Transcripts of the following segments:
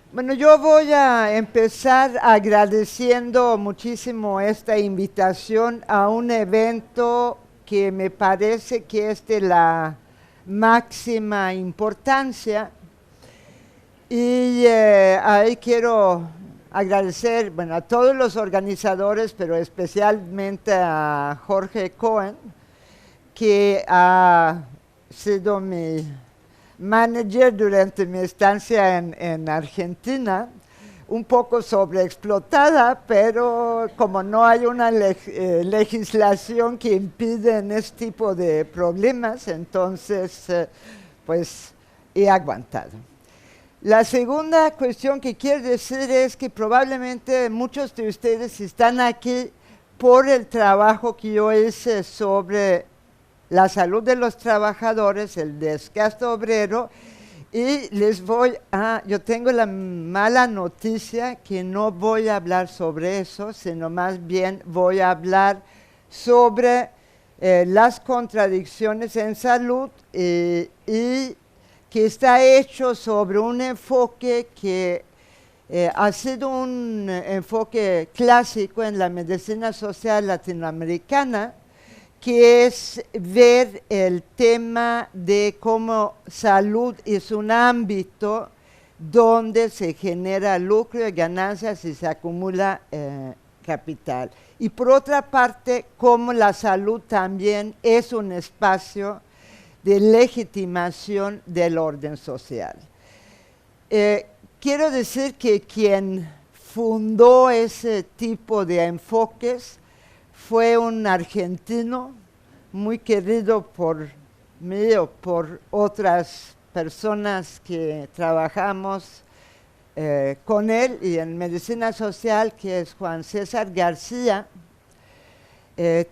Bueno, yo voy a empezar agradeciendo muchísimo esta invitación a un evento que me parece que es de la máxima importancia y ahí quiero agradecer, bueno, a todos los organizadores, pero especialmente a Jorge Cohen, que ha sido mi manager durante mi estancia en Argentina, un poco sobreexplotada, pero como no hay una legislación que impide en este tipo de problemas, entonces pues he aguantado. La segunda cuestión que quiero decir es que probablemente muchos de ustedes están aquí por el trabajo que yo hice sobre la salud de los trabajadores, el desgaste obrero, y yo tengo la mala noticia que no voy a hablar sobre eso, sino más bien voy a hablar sobre las contradicciones en salud y que está hecho sobre un enfoque que ha sido un enfoque clásico en la medicina social latinoamericana, que es ver el tema de cómo salud es un ámbito donde se genera lucro y ganancias y se acumula capital. Y por otra parte, cómo la salud también es un espacio de legitimación del orden social. Quiero decir que quien fundó ese tipo de enfoques fue un argentino muy querido por mí o por otras personas que trabajamos con él y en medicina social, que es Juan César García.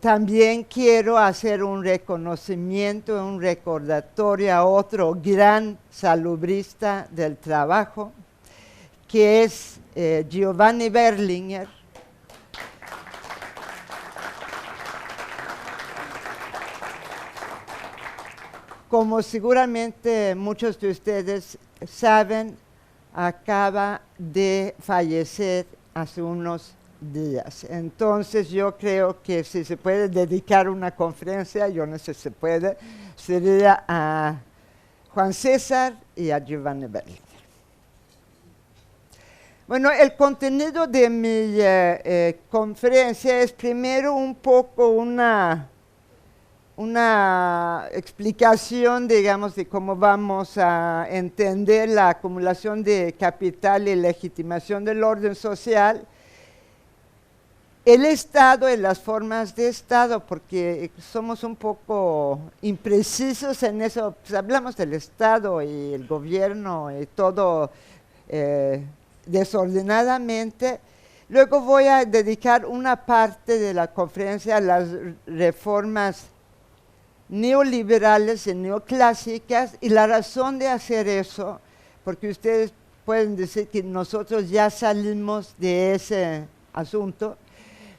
También quiero hacer un reconocimiento, un recordatorio a otro gran salubrista del trabajo, que es Giovanni Berlinger. Como seguramente muchos de ustedes saben, acaba de fallecer hace unos días. Entonces yo creo que si se puede dedicar una conferencia, yo no sé si se puede, sería a Juan César y a Giovanni Berlinger. Bueno, el contenido de mi conferencia es primero un poco una explicación, digamos, de cómo vamos a entender la acumulación de capital y legitimación del orden social, el Estado y las formas de Estado, porque somos un poco imprecisos en eso, pues hablamos del Estado y el gobierno y todo desordenadamente. Luego voy a dedicar una parte de la conferencia a las reformas neoliberales y neoclásicas, y la razón de hacer eso, porque ustedes pueden decir que nosotros ya salimos de ese asunto,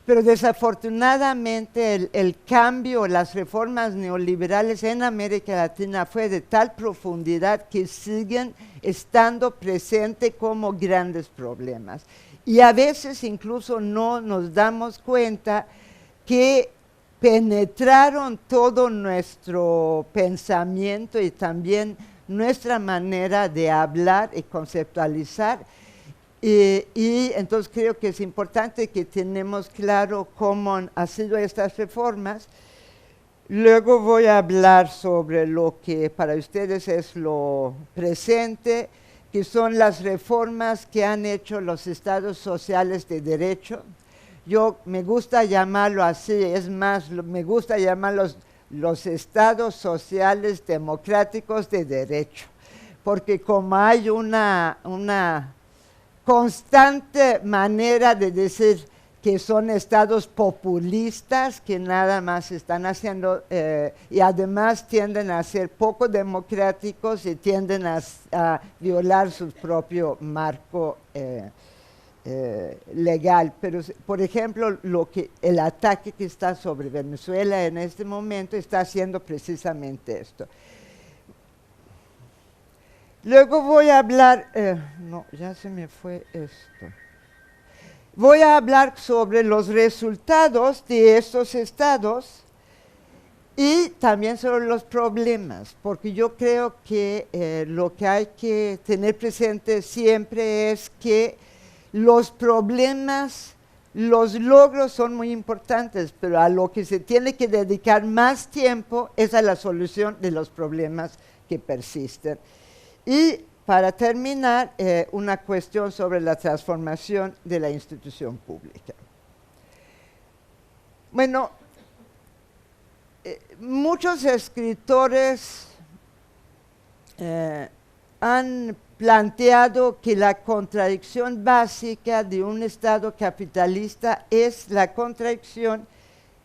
pero desafortunadamente el cambio, las reformas neoliberales en América Latina fue de tal profundidad que siguen estando presentes como grandes problemas. Y a veces incluso no nos damos cuenta que penetraron todo nuestro pensamiento y también nuestra manera de hablar y conceptualizar. Y entonces creo que es importante que tenemos claro cómo han sido estas reformas. Luego voy a hablar sobre lo que para ustedes es lo presente, que son las reformas que han hecho los estados sociales de derecho. Yo me gusta llamarlo así, es más, me gusta llamarlos los estados sociales democráticos de derecho, porque como hay una constante manera de decir que son estados populistas que nada más están haciendo y además tienden a ser poco democráticos y tienden a violar su propio marco legal. Pero, por ejemplo, el ataque que está sobre Venezuela en este momento está haciendo precisamente esto. Luego voy a hablar no, ya se me fue esto. Voy a hablar sobre los resultados de estos estados y también sobre los problemas, porque yo creo que lo que hay que tener presente siempre es que los problemas, los logros son muy importantes, pero a lo que se tiene que dedicar más tiempo es a la solución de los problemas que persisten. Y para terminar, una cuestión sobre la transformación de la institución pública. Bueno, muchos escritores han planteado que la contradicción básica de un Estado capitalista es la contradicción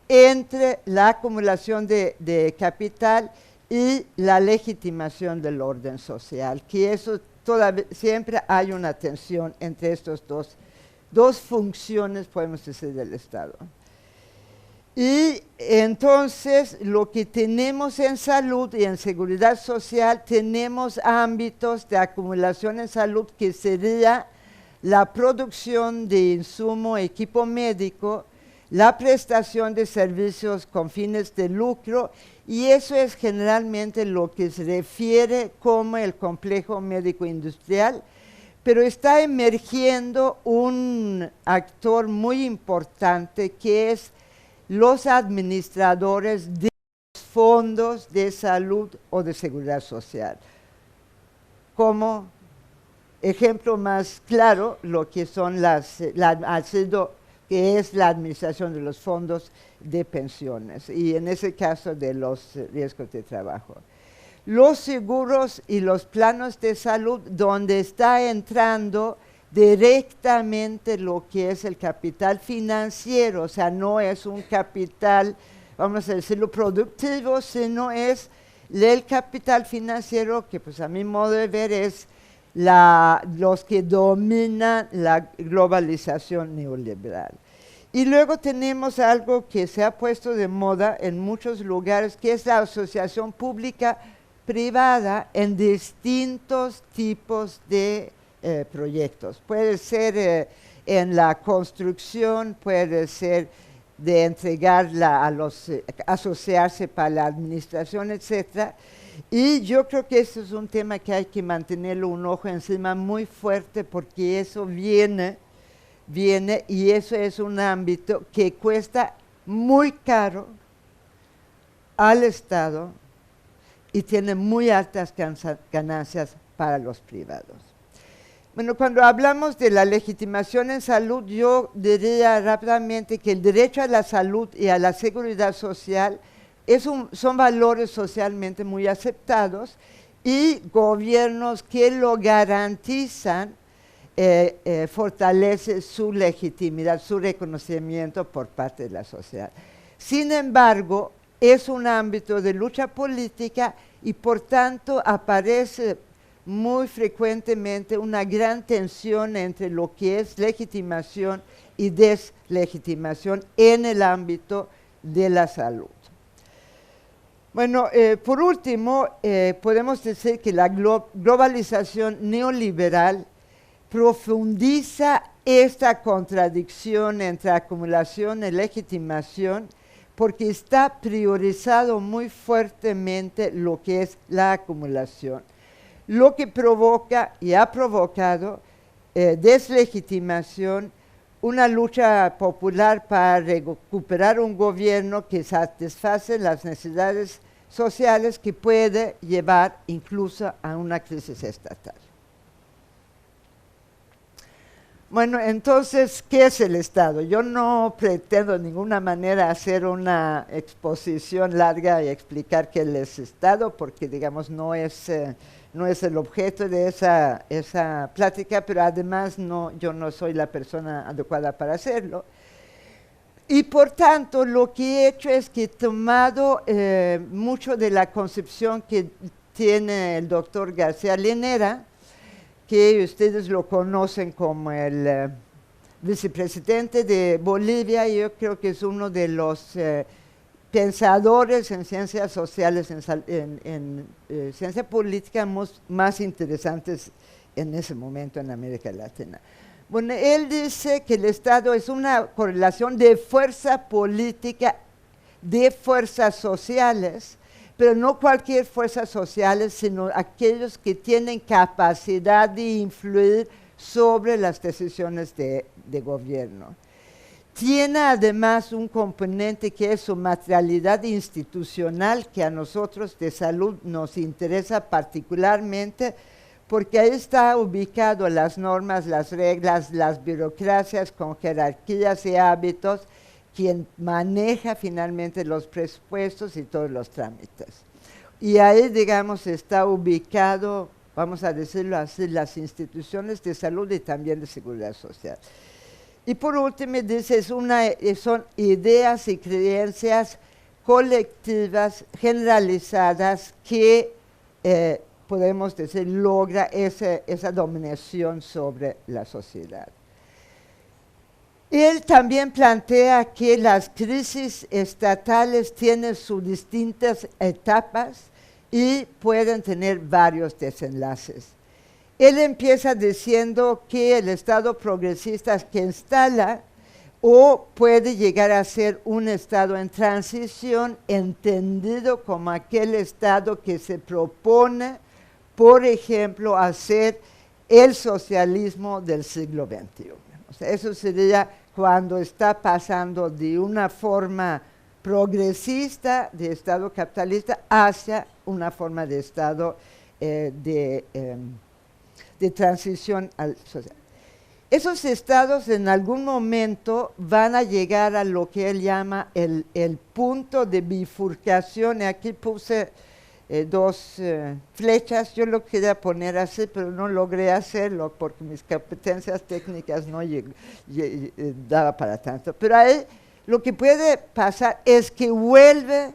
entre la acumulación de capital y la legitimación del orden social, que eso todavía siempre hay una tensión entre estas dos funciones, podemos decir, del Estado. Y entonces lo que tenemos en salud y en seguridad social, tenemos ámbitos de acumulación en salud que sería la producción de insumo, equipo médico, la prestación de servicios con fines de lucro, y eso es generalmente lo que se refiere como el complejo médico industrial, pero está emergiendo un actor muy importante que es los administradores de los fondos de salud o de seguridad social. Como ejemplo más claro, lo que son que es la administración de los fondos de pensiones y en ese caso de los riesgos de trabajo. Los seguros y los planos de salud, donde está entrando directamente lo que es el capital financiero, o sea, no es un capital, vamos a decirlo, productivo, sino es el capital financiero que, pues a mi modo de ver, es los que dominan la globalización neoliberal. Y luego tenemos algo que se ha puesto de moda en muchos lugares, que es la asociación pública-privada en distintos tipos de proyectos. Puede ser en la construcción, puede ser de entregarla asociarse para la administración, etcétera. Y yo creo que eso es un tema que hay que mantenerlo un ojo encima muy fuerte, porque eso viene y eso es un ámbito que cuesta muy caro al Estado y tiene muy altas ganancias para los privados. Bueno, cuando hablamos de la legitimación en salud, yo diría rápidamente que el derecho a la salud y a la seguridad social son valores socialmente muy aceptados, y gobiernos que lo garantizan fortalece su legitimidad, su reconocimiento por parte de la sociedad. Sin embargo, es un ámbito de lucha política y por tanto aparece muy frecuentemente una gran tensión entre lo que es legitimación y deslegitimación en el ámbito de la salud. Bueno, por último, podemos decir que la globalización neoliberal profundiza esta contradicción entre acumulación y legitimación, porque está priorizado muy fuertemente lo que es la acumulación, lo que provoca y ha provocado deslegitimación, una lucha popular para recuperar un gobierno que satisface las necesidades sociales, que puede llevar incluso a una crisis estatal. Bueno, entonces, ¿qué es el Estado? Yo no pretendo de ninguna manera hacer una exposición larga y explicar qué es el Estado, porque, digamos, no es el objeto de esa plática, pero además yo no soy la persona adecuada para hacerlo. Y por tanto, lo que he hecho es que he tomado mucho de la concepción que tiene el doctor García Linera, que ustedes lo conocen como el vicepresidente de Bolivia, y yo creo que es uno de los pensadores en ciencias sociales, en ciencia política más interesantes en ese momento en América Latina. Bueno, él dice que el Estado es una correlación de fuerza política, de fuerzas sociales, pero no cualquier fuerzas sociales, sino aquellos que tienen capacidad de influir sobre las decisiones de gobierno. Tiene además un componente que es su materialidad institucional, que a nosotros de salud nos interesa particularmente, porque ahí está ubicado las normas, las reglas, las burocracias con jerarquías y hábitos, quien maneja finalmente los presupuestos y todos los trámites. Y ahí, digamos, está ubicado, vamos a decirlo así, las instituciones de salud y también de seguridad social. Y por último, dice, son ideas y creencias colectivas, generalizadas, que podemos decir, logra esa dominación sobre la sociedad. Él también plantea que las crisis estatales tienen sus distintas etapas y pueden tener varios desenlaces. Él empieza diciendo que el Estado progresista que instala o puede llegar a ser un Estado en transición, entendido como aquel Estado que se propone, por ejemplo, hacer el socialismo del siglo XXI. O sea, eso sería cuando está pasando de una forma progresista de Estado capitalista hacia una forma de Estado de transición al social. Esos estados en algún momento van a llegar a lo que él llama el punto de bifurcación. Y aquí puse dos flechas. Yo lo quería poner así, pero no logré hacerlo porque mis competencias técnicas no daba para tanto. Pero ahí lo que puede pasar es que vuelve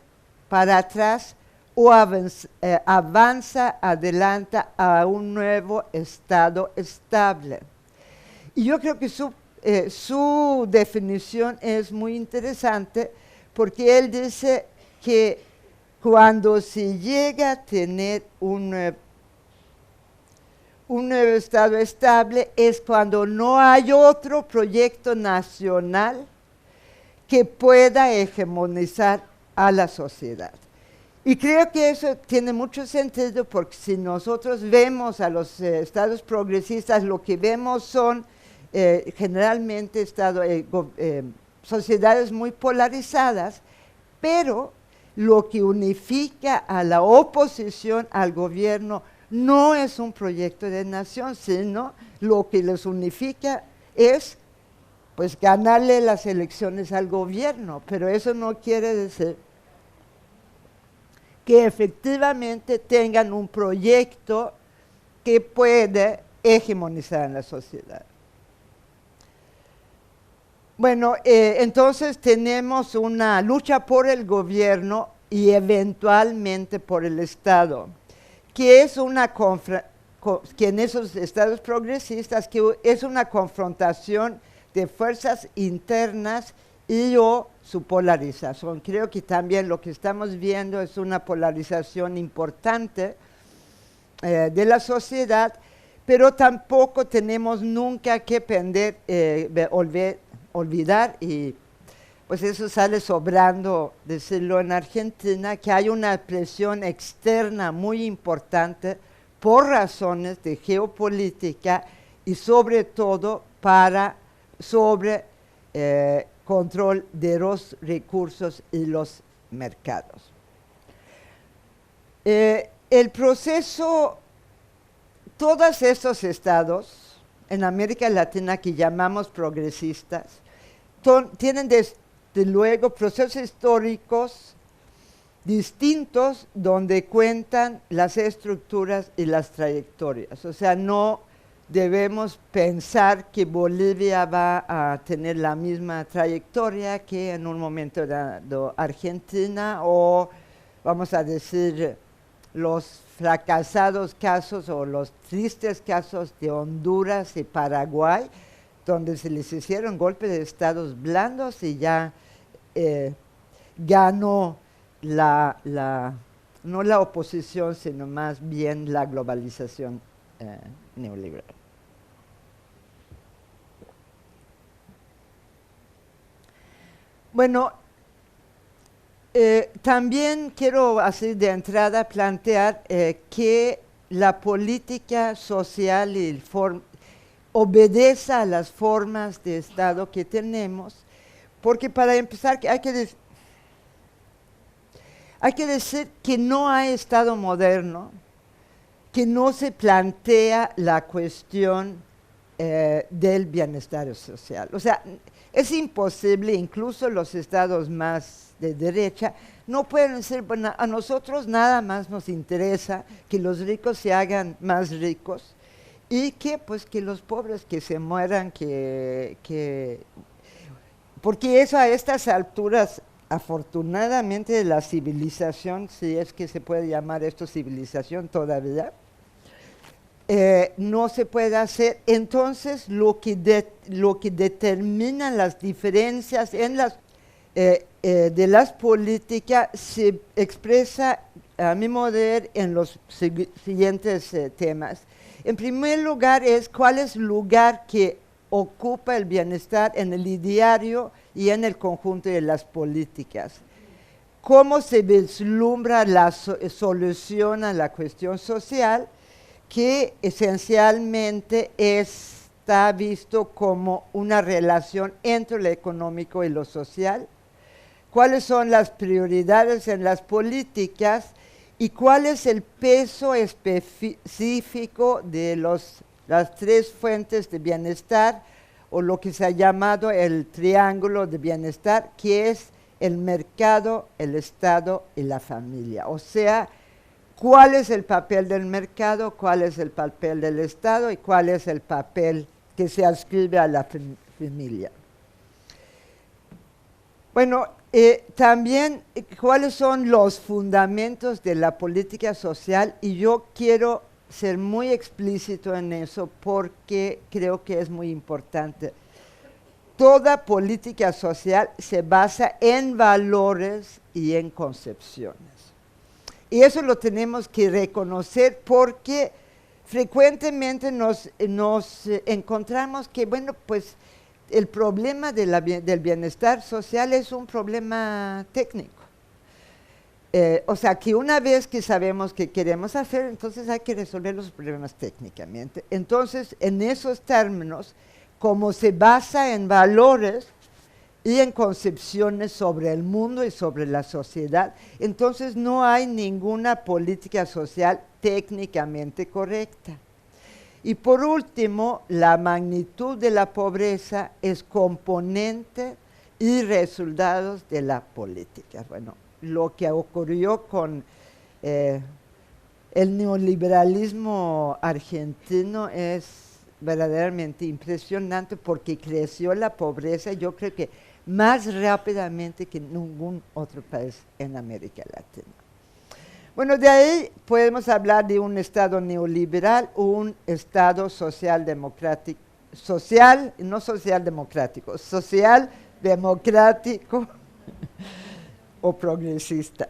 para atrás o avanza, adelanta a un nuevo estado estable. Y yo creo que su definición es muy interesante, porque él dice que cuando se llega a tener un nuevo estado estable es cuando no hay otro proyecto nacional que pueda hegemonizar a la sociedad. Y creo que eso tiene mucho sentido, porque si nosotros vemos a los estados progresistas, lo que vemos son generalmente sociedades muy polarizadas, pero lo que unifica a la oposición al gobierno no es un proyecto de nación, sino lo que les unifica es pues ganarle las elecciones al gobierno, pero eso no quiere decir que efectivamente tengan un proyecto que puede hegemonizar en la sociedad. Bueno, entonces tenemos una lucha por el gobierno y eventualmente por el Estado, que es que en esos estados progresistas, que es una confrontación de fuerzas internas y o su polarización. Creo que también lo que estamos viendo es una polarización importante de la sociedad, pero tampoco tenemos nunca que olvidar, y pues eso sale sobrando decirlo en Argentina, que hay una presión externa muy importante por razones de geopolítica y sobre todo sobre control de los recursos y los mercados. El proceso, todos estos estados en América Latina que llamamos progresistas, tienen desde luego procesos históricos distintos donde cuentan las estructuras y las trayectorias. O sea, no debemos pensar que Bolivia va a tener la misma trayectoria que en un momento dado Argentina, o vamos a decir los fracasados casos o los tristes casos de Honduras y Paraguay, donde se les hicieron golpes de estados blandos y ya ganó no la oposición, sino más bien la globalización neoliberal. Bueno, también quiero así de entrada plantear que la política social obedece a las formas de Estado que tenemos, porque para empezar hay que decir que no hay Estado moderno que no se plantea la cuestión del bienestar social. O sea, es imposible, incluso los estados más de derecha no pueden decir, bueno, a nosotros nada más nos interesa que los ricos se hagan más ricos y que pues que los pobres que se mueran, porque eso a estas alturas, afortunadamente, de la civilización, si es que se puede llamar esto civilización todavía, no se puede hacer. Entonces, lo que determina las diferencias de las políticas se expresa, a mi modo de ver, en los siguientes temas. En primer lugar, cuál es el lugar que ocupa el bienestar en el ideario y en el conjunto de las políticas. Cómo se vislumbra la solución a la cuestión social, que esencialmente está visto como una relación entre lo económico y lo social. ¿Cuáles son las prioridades en las políticas y cuál es el peso específico de las tres fuentes de bienestar, o lo que se ha llamado el triángulo de bienestar, que es el mercado, el Estado y la familia? O sea, ¿cuál es el papel del mercado, cuál es el papel del Estado y cuál es el papel que se adscribe a la familia? Bueno, también cuáles son los fundamentos de la política social, y yo quiero ser muy explícito en eso porque creo que es muy importante. Toda política social se basa en valores y en concepciones. Y eso lo tenemos que reconocer porque frecuentemente nos encontramos que, bueno, pues el problema del bienestar social es un problema técnico. O sea, que una vez que sabemos qué queremos hacer, entonces hay que resolver los problemas técnicamente. Entonces, en esos términos, como se basa en valores y en concepciones sobre el mundo y sobre la sociedad, entonces no hay ninguna política social técnicamente correcta. Y por último, la magnitud de la pobreza es componente y resultados de la política. Bueno, lo que ocurrió con el neoliberalismo argentino es verdaderamente impresionante porque creció la pobreza, yo creo que más rápidamente que en ningún otro país en América Latina. Bueno, de ahí podemos hablar de un Estado neoliberal, un Estado socialdemocrático, social democrático o progresista.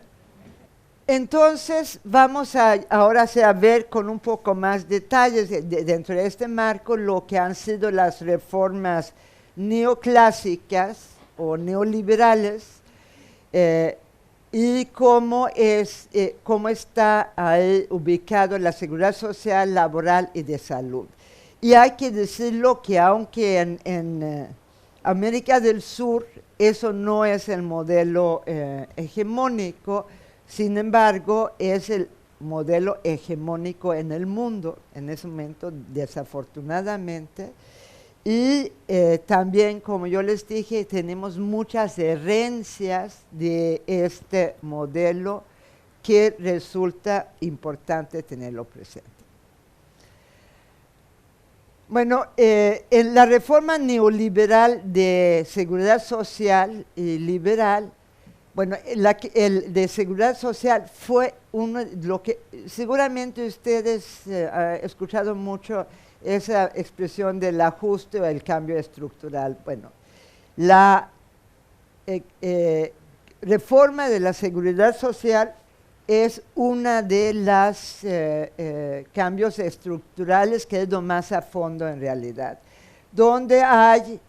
Entonces, vamos ahora a ver con un poco más detalles dentro de este marco lo que han sido las reformas neoclásicas o neoliberales y cómo está ahí ubicado la seguridad social, laboral y de salud. Y hay que decirlo que aunque en América del Sur eso no es el modelo hegemónico, sin embargo es el modelo hegemónico en el mundo en ese momento, desafortunadamente. Y también, como yo les dije, tenemos muchas herencias de este modelo que resulta importante tenerlo presente. Bueno, en la reforma neoliberal de seguridad social y liberal, bueno, el de seguridad social fue lo que seguramente ustedes han escuchado mucho, esa expresión del ajuste o el cambio estructural. Bueno, la reforma de la seguridad social es una de las cambios estructurales que es lo más a fondo en realidad, donde hay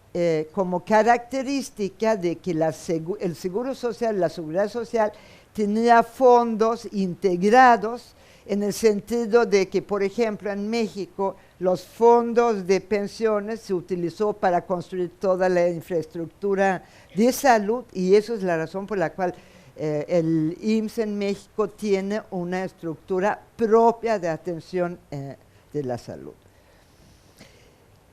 como característica de que el Seguro Social, la Seguridad Social, tenía fondos integrados en el sentido de que, por ejemplo, en México, los fondos de pensiones se utilizó para construir toda la infraestructura de salud, y eso es la razón por la cual el IMSS en México tiene una estructura propia de atención de la salud.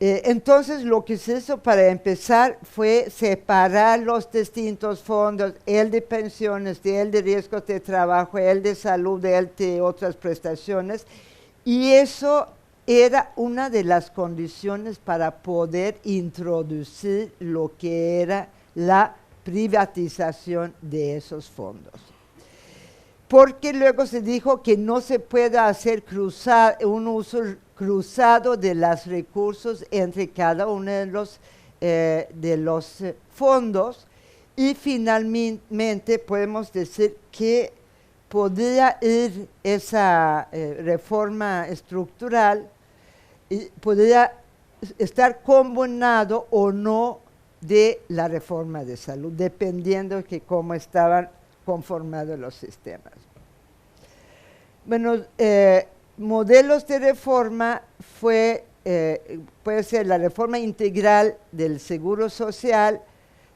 Entonces, lo que se hizo para empezar fue separar los distintos fondos, el de pensiones, el de riesgos de trabajo, el de salud, el de otras prestaciones, y eso era una de las condiciones para poder introducir lo que era la privatización de esos fondos. Porque luego se dijo que no se puede hacer un uso cruzado de los recursos entre cada uno de los fondos, y finalmente podemos decir que podía ir esa reforma estructural y podía estar combinado o no de la reforma de salud, dependiendo de cómo estaban conformados los sistemas. Bueno, modelos de reforma puede ser la reforma integral del Seguro Social,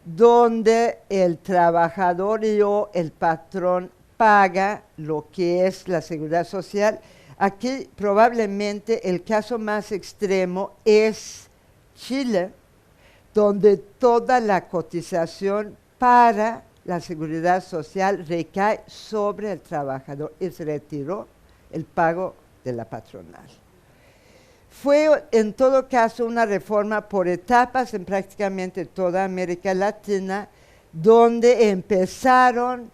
donde el trabajador o el patrón paga lo que es la seguridad social. Aquí probablemente el caso más extremo es Chile, donde toda la cotización para la seguridad social recae sobre el trabajador y se retiró el pago de la patronal. Fue en todo caso una reforma por etapas en prácticamente toda América Latina, donde empezaron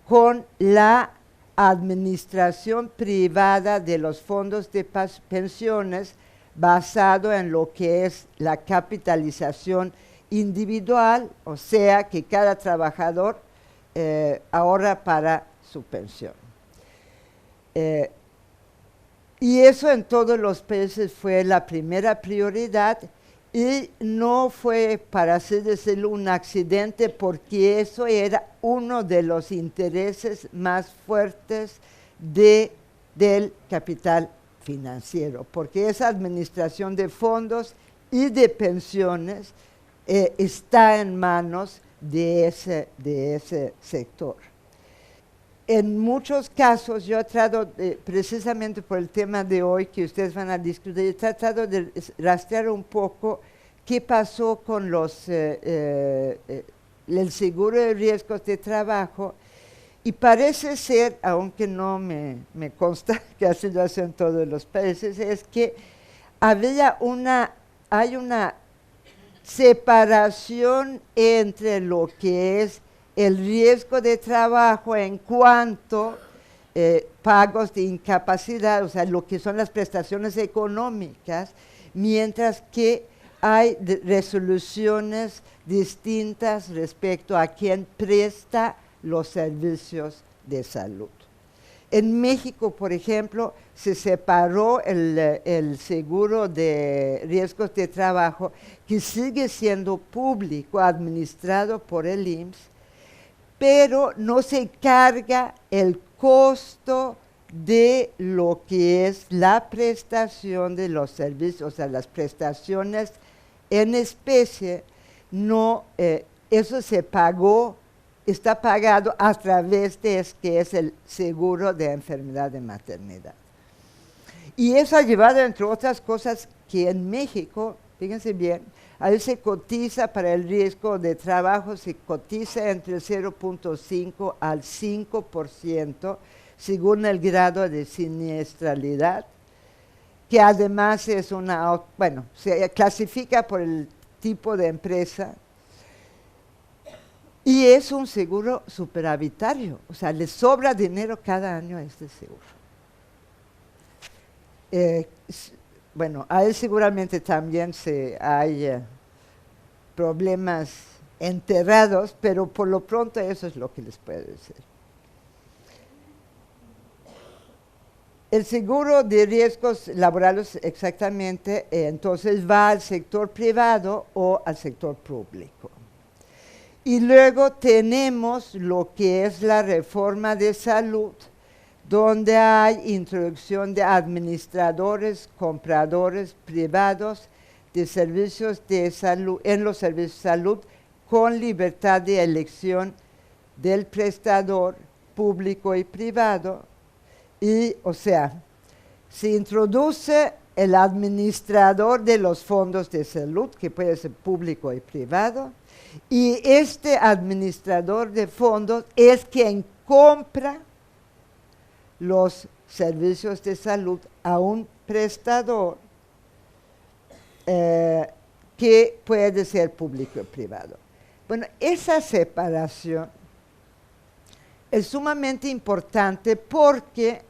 con la administración privada de los fondos de pensiones, basado en lo que es la capitalización individual, o sea que cada trabajador ahorra para su pensión. Y eso en todos los países fue la primera prioridad, y no fue, para así decirlo, un accidente, porque eso era uno de los intereses más fuertes del capital financiero, porque esa administración de fondos y de pensiones está en manos de ese sector. En muchos casos, yo he tratado, precisamente por el tema de hoy que ustedes van a discutir, he tratado de rastrear un poco qué pasó con el seguro de riesgos de trabajo, y parece ser, aunque no me consta que así lo hacen todos los países, es que hay una separación entre lo que es el riesgo de trabajo en cuanto pagos de incapacidad, o sea, lo que son las prestaciones económicas, mientras que hay resoluciones distintas respecto a quién presta los servicios de salud. En México, por ejemplo, se separó el seguro de riesgos de trabajo, que sigue siendo público, administrado por el IMSS, pero no se carga el costo de lo que es la prestación de los servicios, o sea, las prestaciones en especie. No, eso está pagado a través de que es el seguro de enfermedad de maternidad. Y eso ha llevado, entre otras cosas, que en México, fíjense bien, ahí se cotiza para el riesgo de trabajo, se cotiza entre el 0.5 al 5%, según el grado de siniestralidad, que además es se clasifica por el tipo de empresa, y es un seguro superavitario, o sea, le sobra dinero cada año a este seguro. A él seguramente también hay problemas enterrados, pero por lo pronto eso es lo que les puedo decir. El seguro de riesgos laborales exactamente, entonces va al sector privado o al sector público. Y luego tenemos lo que es la reforma de salud, donde hay introducción de administradores, compradores privados de servicios de salud, en los servicios de salud, con libertad de elección del prestador público y privado. Y, o sea, se introduce el administrador de los fondos de salud, que puede ser público y privado, y este administrador de fondos es quien compra los servicios de salud a un prestador que puede ser público y privado. Bueno, esa separación es sumamente importante porque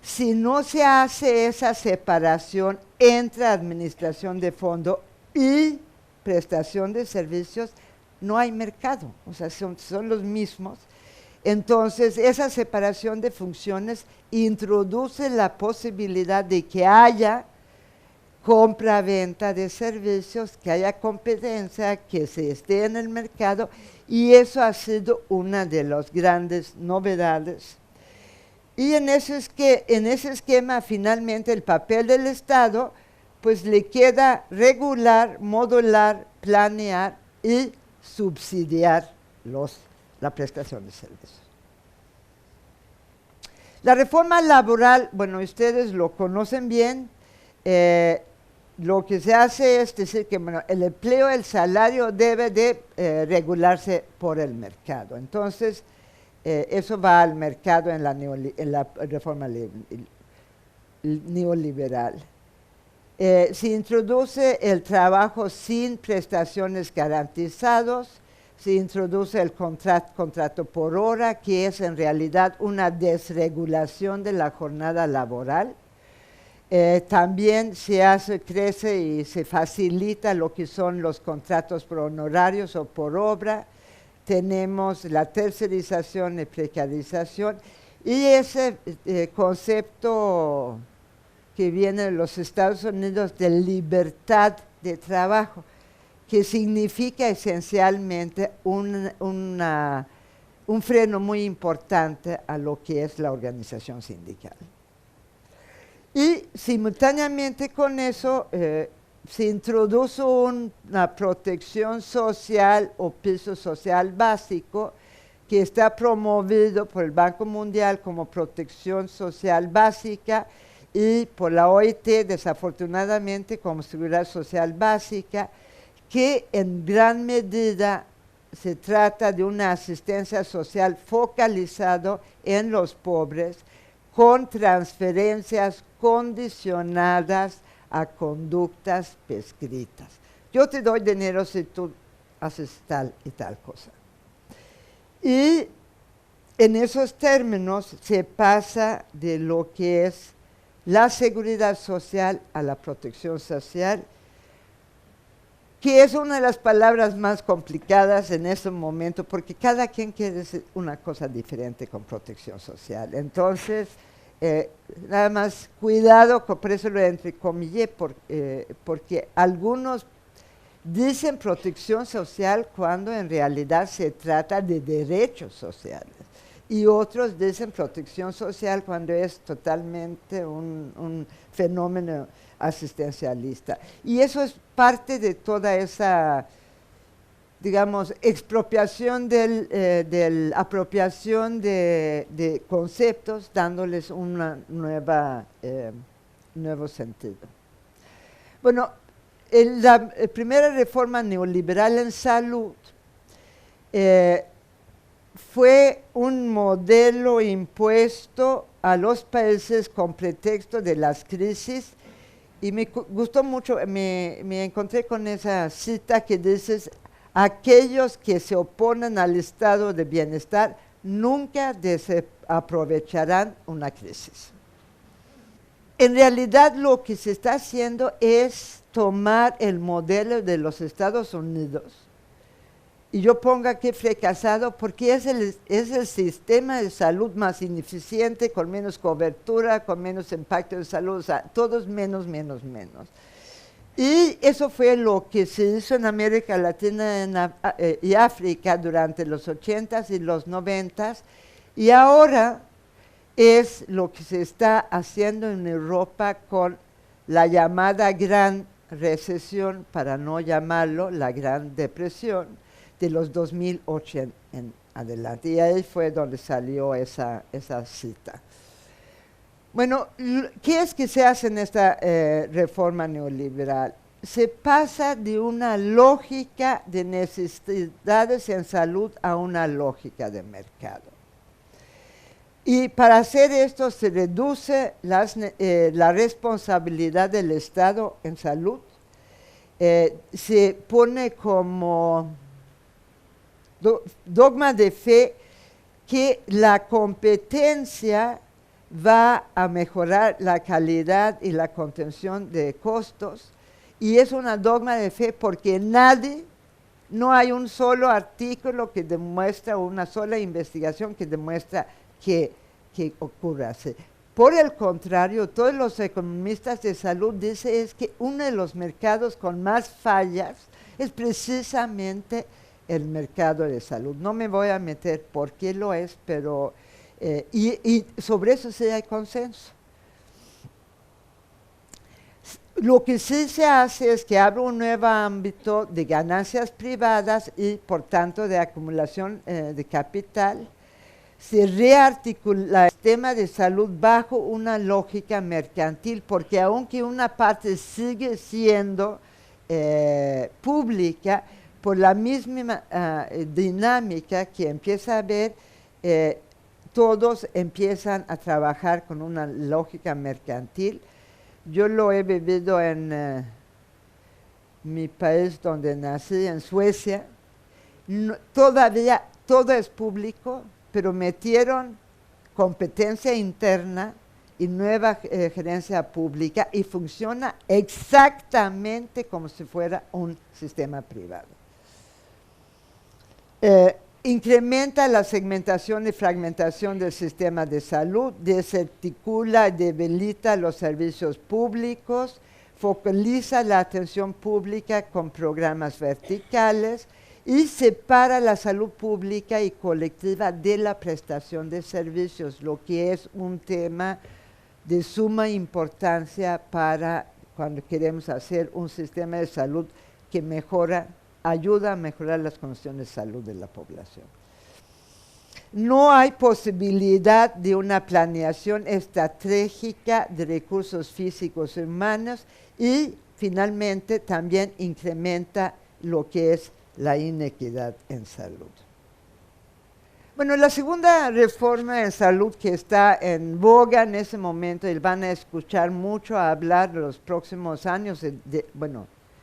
si no se hace esa separación entre administración de fondo y prestación de servicios, no hay mercado, o sea, son los mismos. Entonces, esa separación de funciones introduce la posibilidad de que haya compra-venta de servicios, que haya competencia, que se esté en el mercado, y eso ha sido una de las grandes novedades. Y en ese esquema, finalmente, el papel del Estado, pues le queda regular, modular, planear y subsidiar la prestación de servicios. La reforma laboral, bueno, ustedes lo conocen bien, lo que se hace es decir que bueno, el empleo, el salario debe de regularse por el mercado. Entonces, eso va al mercado en la reforma neoliberal. Se introduce el trabajo sin prestaciones garantizados, se introduce el contrato por hora, que es en realidad una desregulación de la jornada laboral. También crece y se facilita lo que son los contratos por honorarios o por obra. Tenemos la tercerización y precarización, y ese concepto que viene de los Estados Unidos de libertad de trabajo, que significa esencialmente un freno muy importante a lo que es la organización sindical. Y simultáneamente con eso se introduce una protección social o piso social básico que está promovido por el Banco Mundial como protección social básica y por la OIT, desafortunadamente, como seguridad social básica, que en gran medida se trata de una asistencia social focalizada en los pobres, con transferencias condicionadas a conductas prescritas. Yo te doy dinero si tú haces tal y tal cosa. Y en esos términos se pasa de lo que es la seguridad social a la protección social, que es una de las palabras más complicadas en este momento, porque cada quien quiere decir una cosa diferente con protección social. Entonces, nada más cuidado, por eso lo entrecomillé, porque algunos dicen protección social cuando en realidad se trata de derechos sociales, y otros dicen protección social cuando es totalmente un fenómeno asistencialista. Y eso es parte de toda esa, digamos, expropiación apropiación de conceptos, dándoles un nuevo sentido. Bueno, la primera reforma neoliberal en salud fue un modelo impuesto a los países con pretexto de las crisis, y me gustó mucho, me encontré con esa cita que dice: aquellos que se oponen al estado de bienestar nunca desaprovecharán una crisis. En realidad lo que se está haciendo es tomar el modelo de los Estados Unidos y yo ponga que fracasado porque es el sistema de salud más ineficiente, con menos cobertura, con menos impacto de salud, o sea, todos menos, menos, menos. Y eso fue lo que se hizo en América Latina y África durante los 80s y los 90s, y ahora es lo que se está haciendo en Europa con la llamada Gran Recesión, para no llamarlo la Gran Depresión, de los 2008 en adelante. Y ahí fue donde salió esa cita. Bueno, ¿qué es que se hace en esta reforma neoliberal? Se pasa de una lógica de necesidades en salud a una lógica de mercado. Y para hacer esto se reduce la responsabilidad del Estado en salud, se pone como dogma de fe que la competencia va a mejorar la calidad y la contención de costos, y es una dogma de fe porque no hay un solo artículo que demuestra, una sola investigación que demuestra que ocurre así. Por el contrario, todos los economistas de salud dicen es que uno de los mercados con más fallas es precisamente el mercado de salud. No me voy a meter por qué lo es, pero y sobre eso sí hay consenso. Lo que sí se hace es que abre un nuevo ámbito de ganancias privadas y, por tanto, de acumulación de capital. Se rearticula el sistema de salud bajo una lógica mercantil, porque aunque una parte sigue siendo pública, por la misma dinámica que empieza a haber, todos empiezan a trabajar con una lógica mercantil. Yo lo he vivido en mi país donde nací, en Suecia. Todavía todo es público, pero metieron competencia interna y nueva gerencia pública y funciona exactamente como si fuera un sistema privado. Incrementa la segmentación y fragmentación del sistema de salud, desarticula y debilita los servicios públicos, focaliza la atención pública con programas verticales y separa la salud pública y colectiva de la prestación de servicios, lo que es un tema de suma importancia para cuando queremos hacer un sistema de salud que ayuda a mejorar las condiciones de salud de la población. No hay posibilidad de una planeación estratégica de recursos físicos y humanos, y finalmente también incrementa lo que es la inequidad en salud. Bueno, la segunda reforma en salud que está en boga en ese momento, y van a escuchar mucho hablar los próximos años,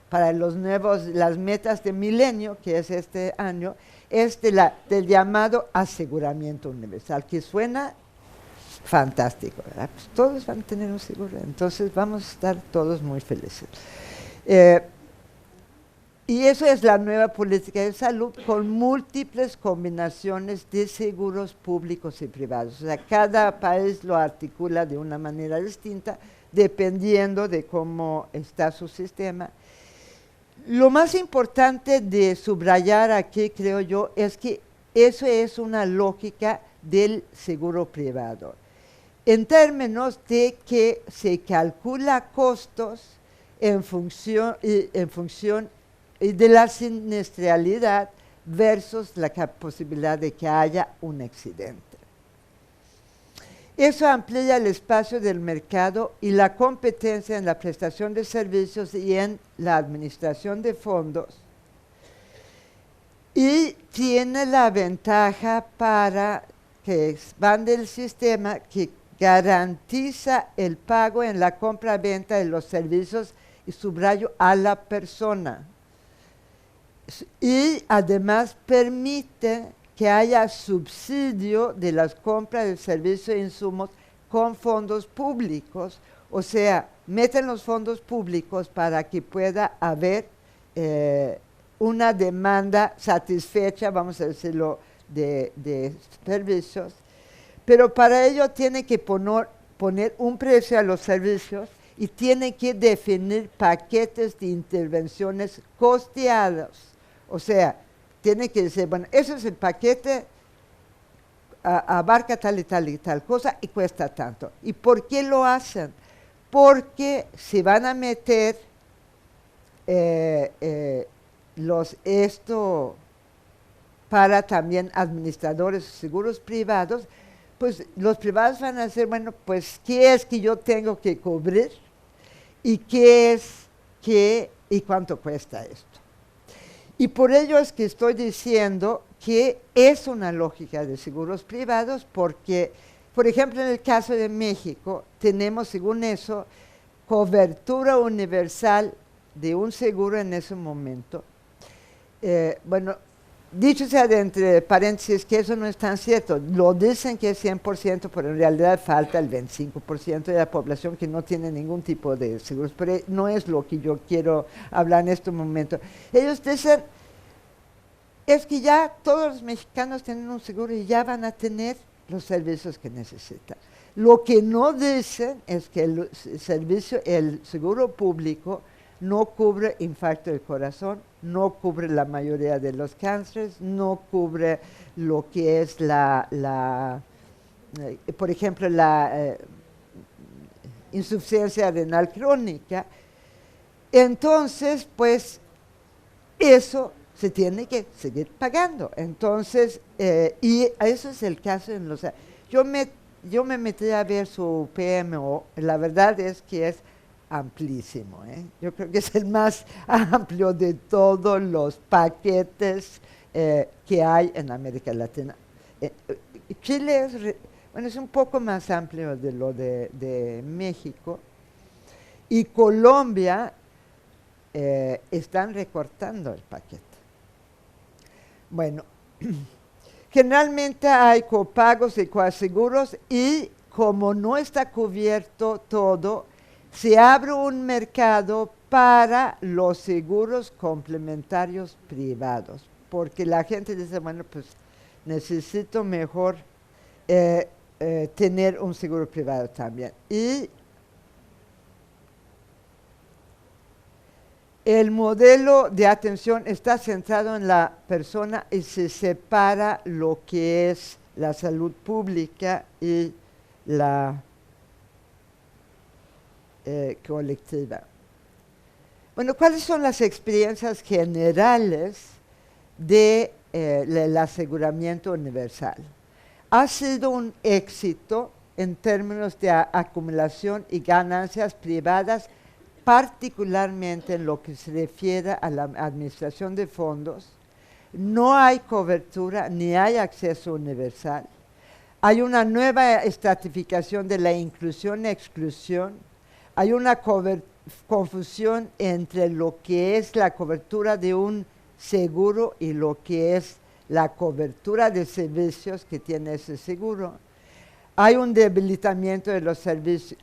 para las metas de milenio, que es este año, es del llamado aseguramiento universal, que suena fantástico, ¿verdad? Pues todos van a tener un seguro, entonces vamos a estar todos muy felices. Y eso es la nueva política de salud, con múltiples combinaciones de seguros públicos y privados. O sea, cada país lo articula de una manera distinta, dependiendo de cómo está su sistema. Lo más importante de subrayar aquí, creo yo, es que eso es una lógica del seguro privado, en términos de que se calcula costos en función de la siniestralidad versus la posibilidad de que haya un accidente. Eso amplía el espacio del mercado y la competencia en la prestación de servicios y en la administración de fondos, y tiene la ventaja para que expande el sistema, que garantiza el pago en la compra-venta de los servicios, y subrayo, a la persona. Y además permite que haya subsidio de las compras de servicios e insumos con fondos públicos, o sea, meten los fondos públicos para que pueda haber una demanda satisfecha, vamos a decirlo, de servicios, pero para ello tiene que poner un precio a los servicios y tiene que definir paquetes de intervenciones costeados. O sea, tiene que decir, bueno, ese es el paquete, abarca tal y tal y tal cosa y cuesta tanto. ¿Y por qué lo hacen? Porque si van a meter esto para también administradores de seguros privados, pues los privados van a decir, bueno, pues, ¿qué es que yo tengo que cubrir? ¿Y qué es que y cuánto cuesta esto? Y por ello es que estoy diciendo que es una lógica de seguros privados porque, por ejemplo, en el caso de México, tenemos, según eso, cobertura universal de un seguro en ese momento. Bueno, dicho sea de entre paréntesis que eso no es tan cierto. Lo dicen que es 100%, pero en realidad falta el 25% de la población que no tiene ningún tipo de seguros. Pero no es lo que yo quiero hablar en este momento. Ellos dicen, es que ya todos los mexicanos tienen un seguro y ya van a tener los servicios que necesitan. Lo que no dicen es que el seguro público no cubre infarto del corazón, no cubre la mayoría de los cánceres, no cubre lo que es por ejemplo, la insuficiencia renal crónica. Entonces, pues, eso se tiene que seguir pagando. Entonces, y eso es el caso en los... Yo me metí a ver su PMO, la verdad es que es amplísimo, yo creo que es el más amplio de todos los paquetes que hay en América Latina. Chile es un poco más amplio de lo de México, y Colombia están recortando el paquete. Bueno, generalmente hay copagos y coaseguros, y como no está cubierto todo, se abre un mercado para los seguros complementarios privados, porque la gente dice, bueno, pues necesito mejor tener un seguro privado también. Y el modelo de atención está centrado en la persona y se separa lo que es la salud pública y la colectiva. Bueno, ¿cuáles son las experiencias generales del aseguramiento universal? Ha sido un éxito en términos de acumulación y ganancias privadas, particularmente en lo que se refiere a la administración de fondos. No hay cobertura ni hay acceso universal. Hay una nueva estratificación de la inclusión-exclusión. Hay una confusión entre lo que es la cobertura de un seguro y lo que es la cobertura de servicios que tiene ese seguro. Hay un debilitamiento de los servicios,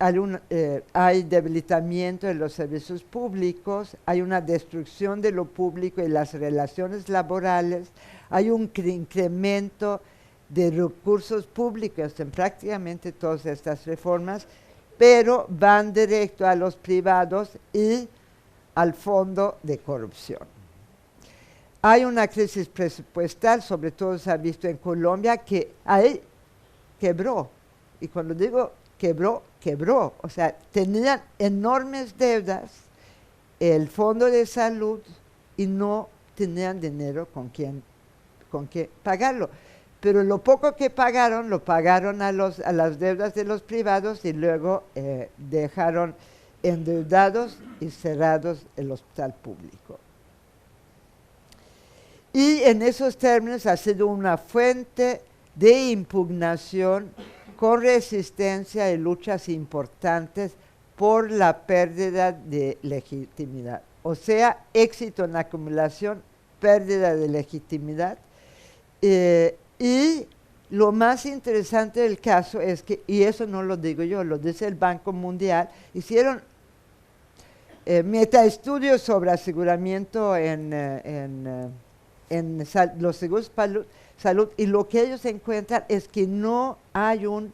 hay debilitamiento de los servicios públicos, hay una destrucción de lo público y las relaciones laborales, hay un incremento de recursos públicos en prácticamente todas estas reformas, pero van directo a los privados y al fondo de corrupción. Hay una crisis presupuestal, sobre todo se ha visto en Colombia, que ahí quebró. Y cuando digo quebró, quebró. O sea, tenían enormes deudas el fondo de salud y no tenían dinero con qué pagarlo. Pero lo poco que pagaron, lo pagaron a las deudas de los privados y luego dejaron endeudados y cerrados el hospital público. Y en esos términos ha sido una fuente de impugnación con resistencia y luchas importantes por la pérdida de legitimidad. O sea, éxito en la acumulación, pérdida de legitimidad. Y lo más interesante del caso es que, y eso no lo digo yo, lo dice el Banco Mundial, hicieron metaestudios sobre aseguramiento los seguros de salud, y lo que ellos encuentran es que no hay un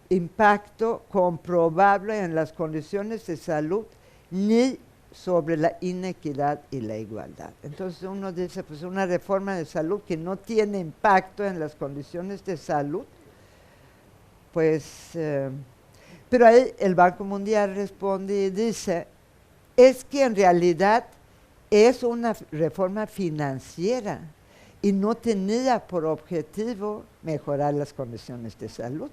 impacto comprobable en las condiciones de salud ni sobre la inequidad y la igualdad. Entonces uno dice, pues una reforma de salud que no tiene impacto en las condiciones de salud, pues, pero ahí el Banco Mundial responde y dice, es que en realidad es una reforma financiera y no tenía por objetivo mejorar las condiciones de salud.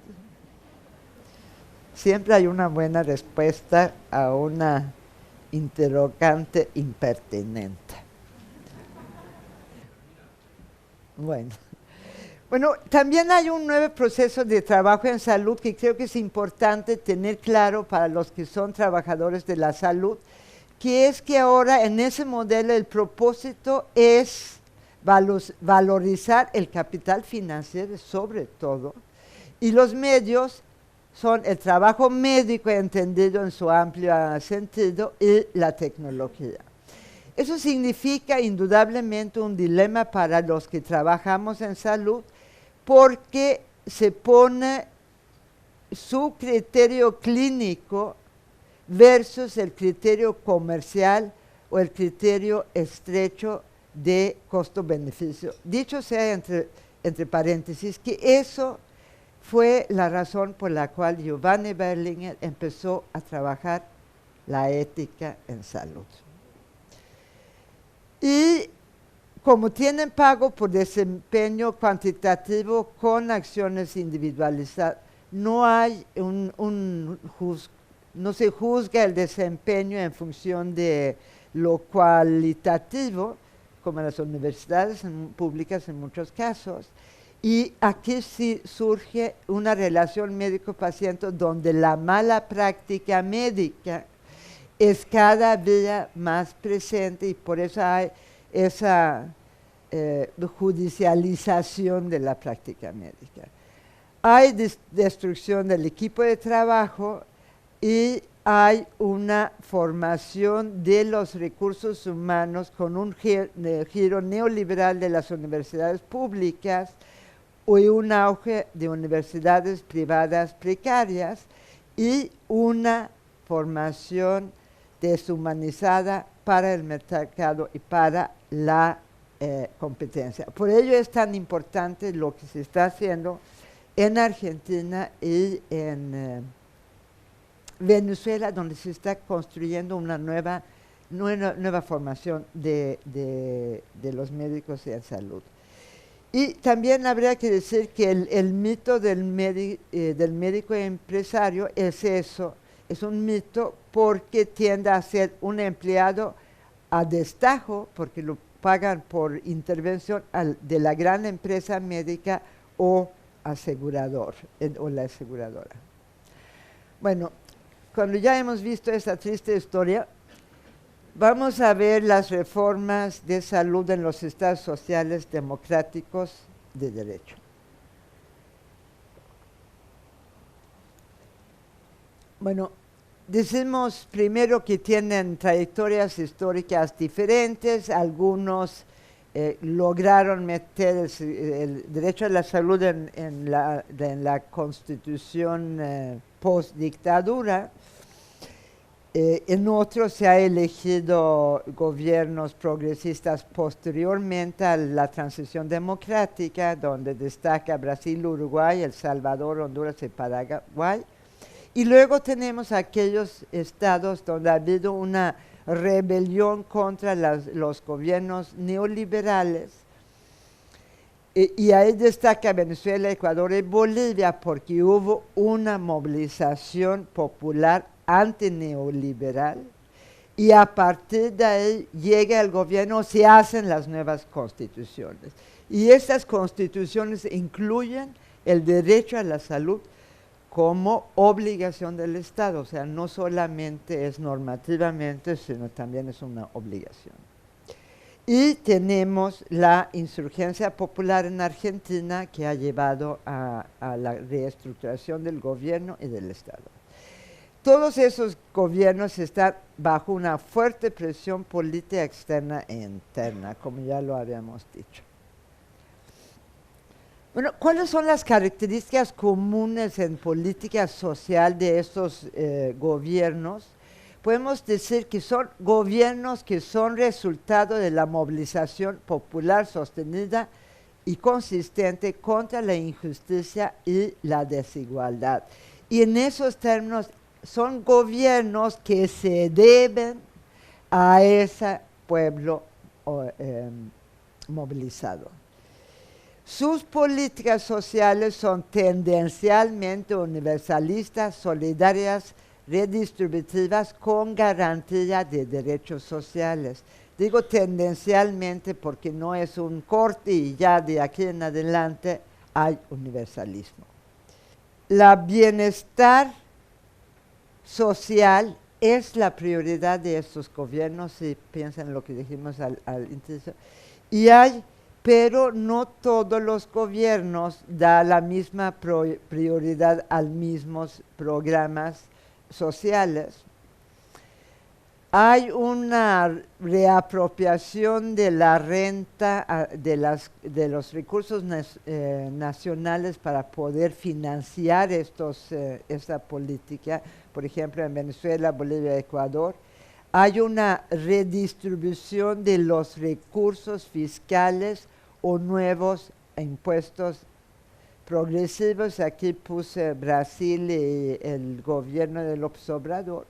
Siempre hay una buena respuesta a una interrogante impertinente. Bueno, también hay un nuevo proceso de trabajo en salud que creo que es importante tener claro para los que son trabajadores de la salud, que es que ahora en ese modelo el propósito es valorizar el capital financiero sobre todo, y los medios son el trabajo médico entendido en su amplio sentido y la tecnología. Eso significa indudablemente un dilema para los que trabajamos en salud, porque se pone su criterio clínico versus el criterio comercial o el criterio estrecho de costo-beneficio. Dicho sea entre paréntesis, que eso fue la razón por la cual Giovanni Berlinger empezó a trabajar la ética en salud. Y como tienen pago por desempeño cuantitativo con acciones individualizadas, no hay no se juzga el desempeño en función de lo cualitativo, como en las universidades públicas en muchos casos. Y aquí sí surge una relación médico-paciente donde la mala práctica médica es cada día más presente, y por eso hay esa judicialización de la práctica médica. Hay destrucción del equipo de trabajo y hay una formación de los recursos humanos con un giro neoliberal de las universidades públicas y un auge de universidades privadas precarias y una formación deshumanizada para el mercado y para la competencia. Por ello es tan importante lo que se está haciendo en Argentina y en Venezuela, donde se está construyendo una nueva formación de los médicos en salud. Y también habría que decir que el mito del médico empresario es eso, es un mito porque tiende a ser un empleado a destajo, porque lo pagan por intervención de la gran empresa médica o asegurador, o la aseguradora. Bueno, cuando ya hemos visto esta triste historia, vamos a ver las reformas de salud en los estados sociales democráticos de derecho. Bueno, decimos primero que tienen trayectorias históricas diferentes. Algunos lograron meter el derecho a la salud en la Constitución post-dictadura. En otros se ha elegido gobiernos progresistas posteriormente a la transición democrática, donde destaca Brasil, Uruguay, El Salvador, Honduras y Paraguay. Y luego tenemos aquellos estados donde ha habido una rebelión contra los gobiernos neoliberales, y ahí destaca Venezuela, Ecuador y Bolivia, porque hubo una movilización popular antineoliberal, y a partir de ahí llega el gobierno, se hacen las nuevas constituciones. Y estas constituciones incluyen el derecho a la salud como obligación del Estado, o sea, no solamente es normativamente, sino también es una obligación. Y tenemos la insurgencia popular en Argentina, que ha llevado a la reestructuración del gobierno y del Estado. todos esos gobiernos están bajo una fuerte presión política externa e interna, como ya lo habíamos dicho. Bueno, ¿cuáles son las características comunes en política social de estos gobiernos? Podemos decir que son gobiernos que son resultado de la movilización popular sostenida y consistente contra la injusticia y la desigualdad. Y en esos términos son gobiernos que se deben a ese pueblo movilizado. Sus políticas sociales son tendencialmente universalistas, solidarias, redistributivas, con garantía de derechos sociales. Digo tendencialmente porque no es un corte y ya de aquí en adelante hay universalismo. La bienestar social es la prioridad de estos gobiernos, si piensan en lo que dijimos al inicio, pero no todos los gobiernos dan la misma prioridad a los mismos programas sociales. Hay una reapropiación de la renta de los recursos nacionales para poder financiar esta política. Por ejemplo, en Venezuela, Bolivia, Ecuador, hay una redistribución de los recursos fiscales o nuevos impuestos progresivos. Aquí puse Brasil y el gobierno de López Obrador.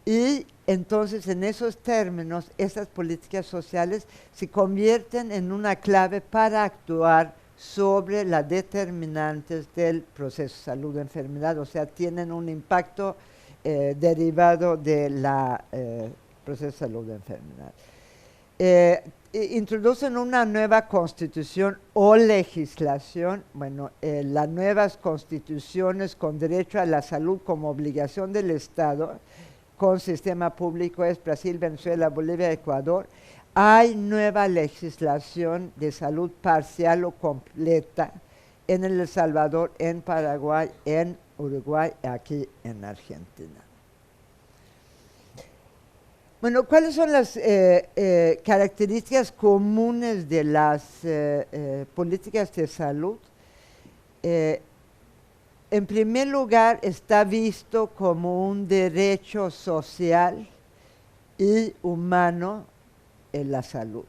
Y entonces, en esos términos, esas políticas sociales se convierten en una clave para actuar sobre las determinantes del proceso de salud-enfermedad, o sea, tienen un impacto derivado del proceso de salud-enfermedad. Introducen una nueva constitución o legislación, las nuevas constituciones con derecho a la salud como obligación del Estado, con sistema público, es Brasil, Venezuela, Bolivia, Ecuador. Hay nueva legislación de salud parcial o completa en El Salvador, en Paraguay, en Uruguay y aquí en Argentina. Bueno, ¿cuáles son las características comunes de las políticas de salud? En primer lugar, está visto como un derecho social y humano en la salud.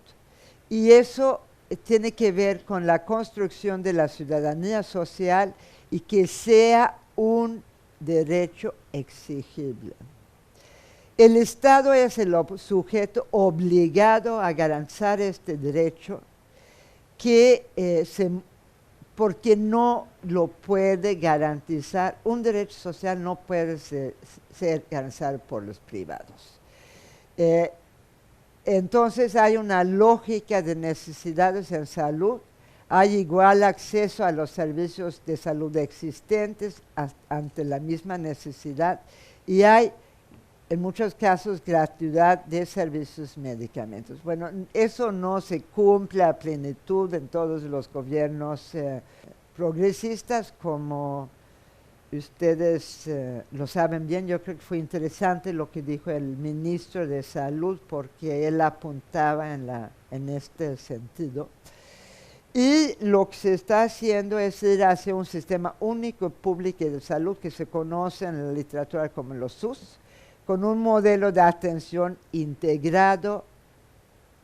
Y eso tiene que ver con la construcción de la ciudadanía social y que sea un derecho exigible. El Estado es el sujeto obligado a garantizar este derecho porque no lo puede garantizar, un derecho social no puede ser garantizado por los privados. Entonces hay una lógica de necesidades en salud, hay igual acceso a los servicios de salud existentes ante la misma necesidad y hay en muchos casos gratuidad de servicios y medicamentos. Bueno, eso no se cumple a plenitud en todos los gobiernos progresistas, como ustedes lo saben bien. Yo creo que fue interesante lo que dijo el ministro de Salud, porque él apuntaba en este sentido. Y lo que se está haciendo es ir hacia un sistema único público de salud que se conoce en la literatura como los SUS, con un modelo de atención integrado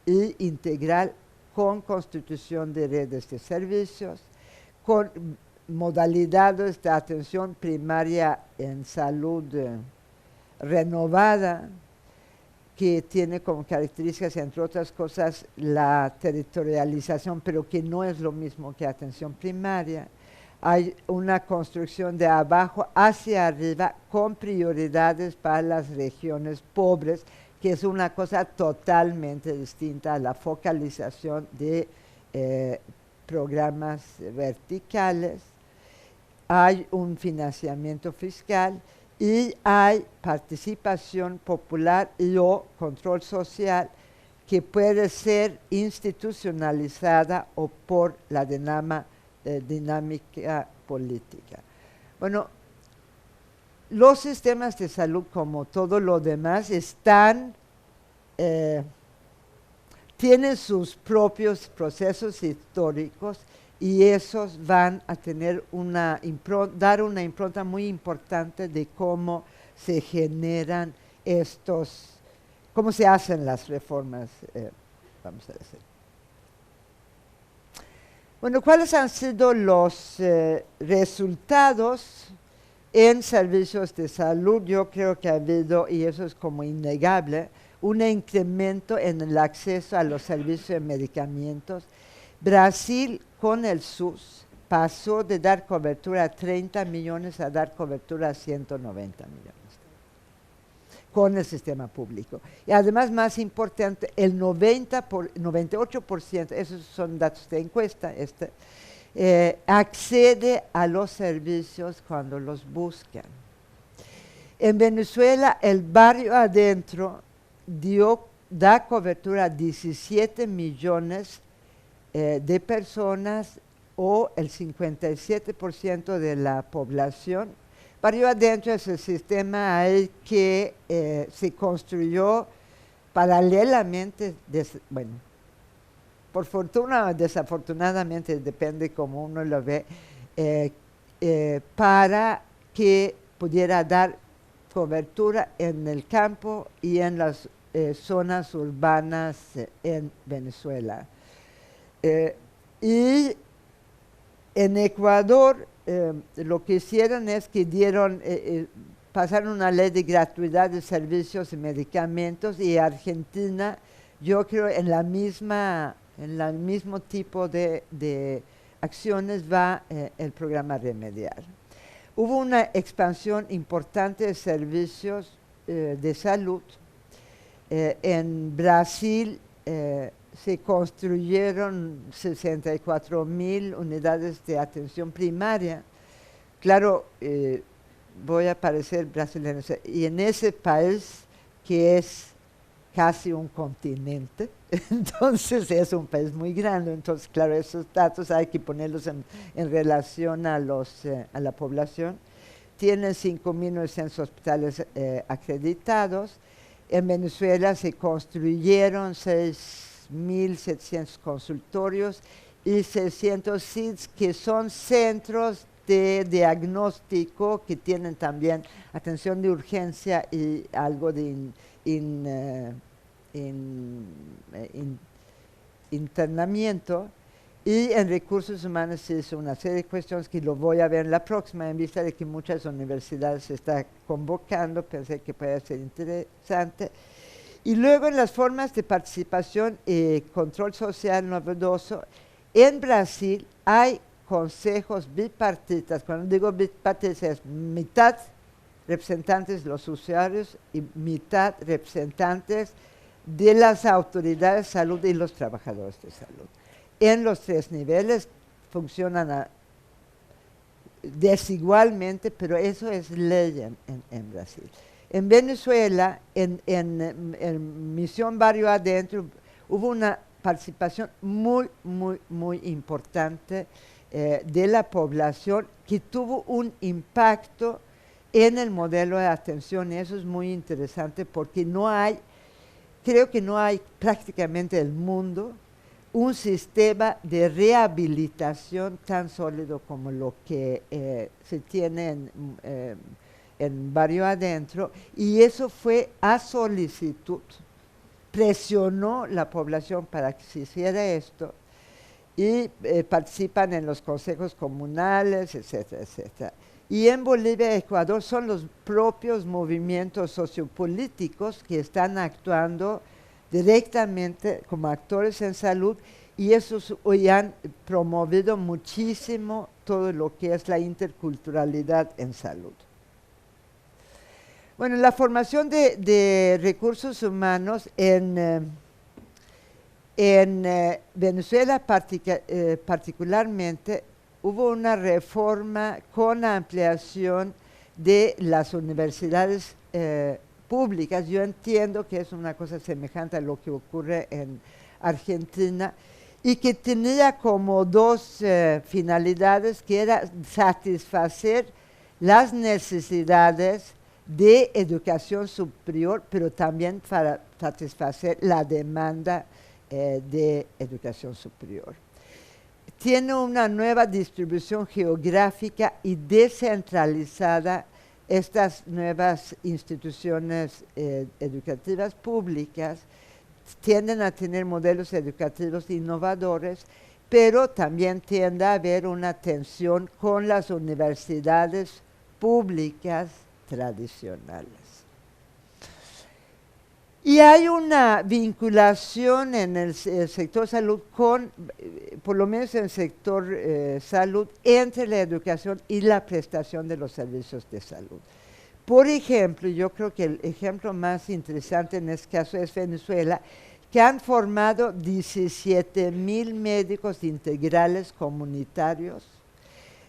e integral, con constitución de redes de servicios, con modalidades de atención primaria en salud renovada, que tiene como características, entre otras cosas, la territorialización, pero que no es lo mismo que atención primaria. Hay una construcción de abajo hacia arriba con prioridades para las regiones pobres, que es una cosa totalmente distinta a la focalización de programas verticales. Hay un financiamiento fiscal y hay participación popular y o control social que puede ser institucionalizada o por la dinámica política. Bueno, los sistemas de salud, como todo lo demás, tienen sus propios procesos históricos y esos van a tener dar una impronta muy importante de cómo se generan cómo se hacen las reformas, vamos a decir. Bueno, ¿cuáles han sido los resultados en servicios de salud? Yo creo que ha habido, y eso es como innegable, un incremento en el acceso a los servicios de medicamentos. Brasil, con el SUS, pasó de dar cobertura a 30 millones a dar cobertura a 190 millones con el sistema público. Y además, más importante, el 98%, esos son datos de encuesta, accede a los servicios cuando los buscan. En Venezuela, el barrio adentro da cobertura a 17 millones de personas, o el 57% de la población. Barrio adentro es el sistema ahí que se construyó paralelamente, por fortuna o desafortunadamente, depende cómo uno lo ve, para que pudiera dar cobertura en el campo y en las zonas urbanas en Venezuela. Y en Ecuador lo que hicieron es que pasaron una ley de gratuidad de servicios y medicamentos, y Argentina, yo creo, en el mismo tipo de acciones va el programa Remediar. Hubo una expansión importante de servicios de salud. En Brasil se construyeron 64,000 unidades de atención primaria. Claro, voy a parecer brasileño, y en ese país que es casi un continente, entonces es un país muy grande, entonces claro, esos datos hay que ponerlos en relación a la población. Tienen 5.900 hospitales acreditados. En Venezuela se construyeron 6.700 consultorios y 600 CIDs, que son centros de diagnóstico que tienen también atención de urgencia y algo de internamiento. Y en recursos humanos se hizo una serie de cuestiones que lo voy a ver en la próxima, en vista de que muchas universidades se están convocando, pensé que puede ser interesante. Y luego, en las formas de participación y control social novedoso, en Brasil hay consejos bipartitas. Cuando digo bipartitas, es mitad representantes de los usuarios y mitad representantes de las autoridades de salud y los trabajadores de salud. En los tres niveles funcionan desigualmente, pero eso es ley en Brasil. En Venezuela, en Misión Barrio Adentro, hubo una participación muy, muy, muy importante de la población, que tuvo un impacto en el modelo de atención, y eso es muy interesante porque creo que no hay prácticamente en el mundo un sistema de rehabilitación tan sólido como lo que se tiene en Barrio Adentro, y eso fue a solicitud. Presionó la población para que se hiciera esto, y participan en los consejos comunales, etcétera, etcétera. Y en Bolivia y Ecuador son los propios movimientos sociopolíticos que están actuando directamente como actores en salud, y esos hoy han promovido muchísimo todo lo que es la interculturalidad en salud. Bueno, la formación de recursos humanos en Venezuela particularmente, hubo una reforma con ampliación de las universidades públicas. Yo entiendo que es una cosa semejante a lo que ocurre en Argentina, y que tenía como dos finalidades, que era satisfacer las necesidades de educación superior, pero también para satisfacer la demanda de educación superior. Tiene una nueva distribución geográfica y descentralizada. Estas nuevas instituciones educativas públicas tienden a tener modelos educativos innovadores, pero también tiende a haber una tensión con las universidades públicas tradicionales. Y hay una vinculación en el sector salud con, por lo menos en el sector salud, entre la educación y la prestación de los servicios de salud. Por ejemplo, yo creo que el ejemplo más interesante en este caso es Venezuela, que han formado 17,000 médicos integrales comunitarios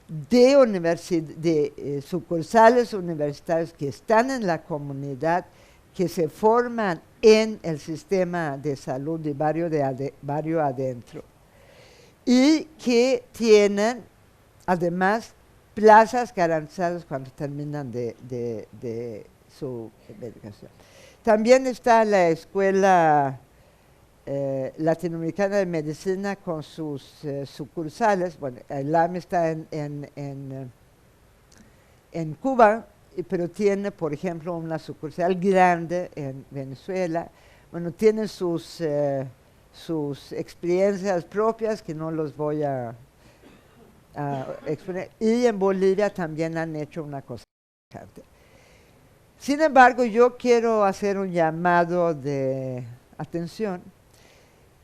de sucursales universitarias que están en la comunidad, que se forman en el sistema de salud de barrio adentro y que tienen además plazas garantizadas cuando terminan de su medicación. También está la Escuela Latinoamericana de Medicina con sus sucursales. Bueno, el LAM está en Cuba, pero tiene, por ejemplo, una sucursal grande en Venezuela. Bueno, tiene sus experiencias propias que no los voy a exponer. Y en Bolivia también han hecho una cosa interesante. Sin embargo, yo quiero hacer un llamado de atención,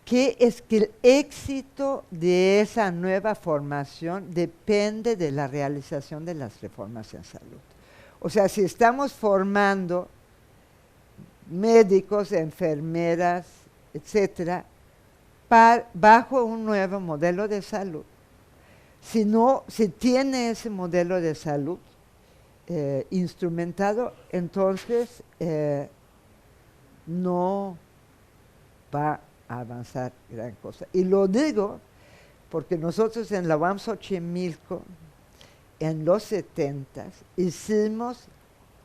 que es que el éxito de esa nueva formación depende de la realización de las reformas en salud. O sea, si estamos formando médicos, enfermeras, etcétera, bajo un nuevo modelo de salud, si no se tiene ese modelo de salud instrumentado, entonces no va a avanzar gran cosa. Y lo digo porque nosotros en la UAM Xochimilco, en los 70s, hicimos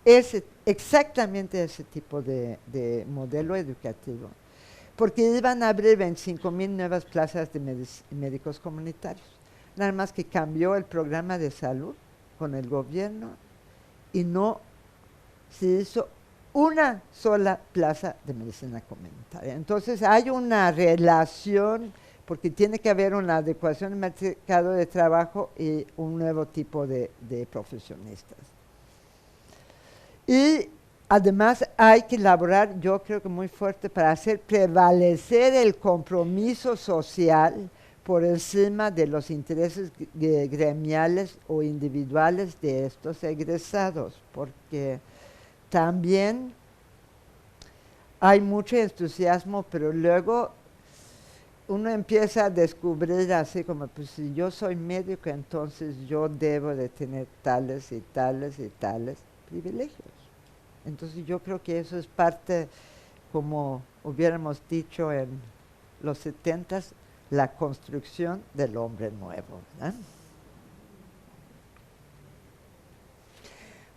exactamente ese tipo de modelo educativo, porque iban a abrir 25,000 nuevas plazas de médicos comunitarios. Nada más que cambió el programa de salud con el gobierno y no se hizo una sola plaza de medicina comunitaria. Entonces hay una relación, porque tiene que haber una adecuación al mercado de trabajo y un nuevo tipo de profesionistas. Y además hay que elaborar, yo creo que muy fuerte, para hacer prevalecer el compromiso social por encima de los intereses gremiales o individuales de estos egresados, porque también hay mucho entusiasmo, pero luego uno empieza a descubrir así como, pues si yo soy médico, entonces yo debo de tener tales y tales y tales privilegios. Entonces yo creo que eso es parte, como hubiéramos dicho en los 70s, la construcción del hombre nuevo, ¿verdad?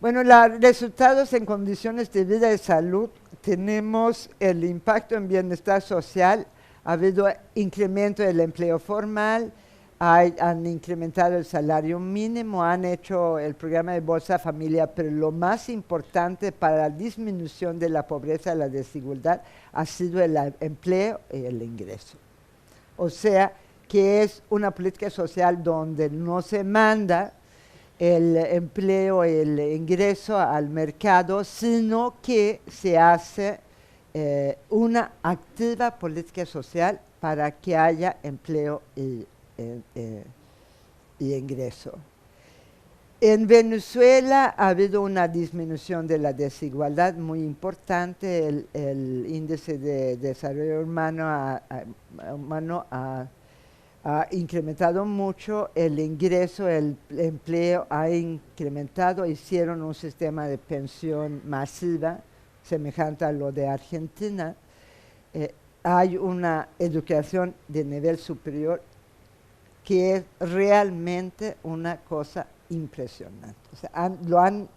Bueno, los resultados en condiciones de vida y salud, tenemos el impacto en bienestar social, ha habido incremento del empleo formal, han incrementado el salario mínimo, han hecho el programa de Bolsa Familia, pero lo más importante para la disminución de la pobreza y la desigualdad ha sido el empleo y el ingreso. O sea, que es una política social donde no se manda el empleo, el ingreso al mercado, sino que se hace una activa política social para que haya empleo y ingreso. En Venezuela ha habido una disminución de la desigualdad muy importante. El índice de desarrollo humano ha incrementado mucho, el ingreso, el empleo ha incrementado, hicieron un sistema de pensión masiva, semejante a lo de Argentina. Hay una educación de nivel superior que es realmente una cosa impresionante. O sea, lo han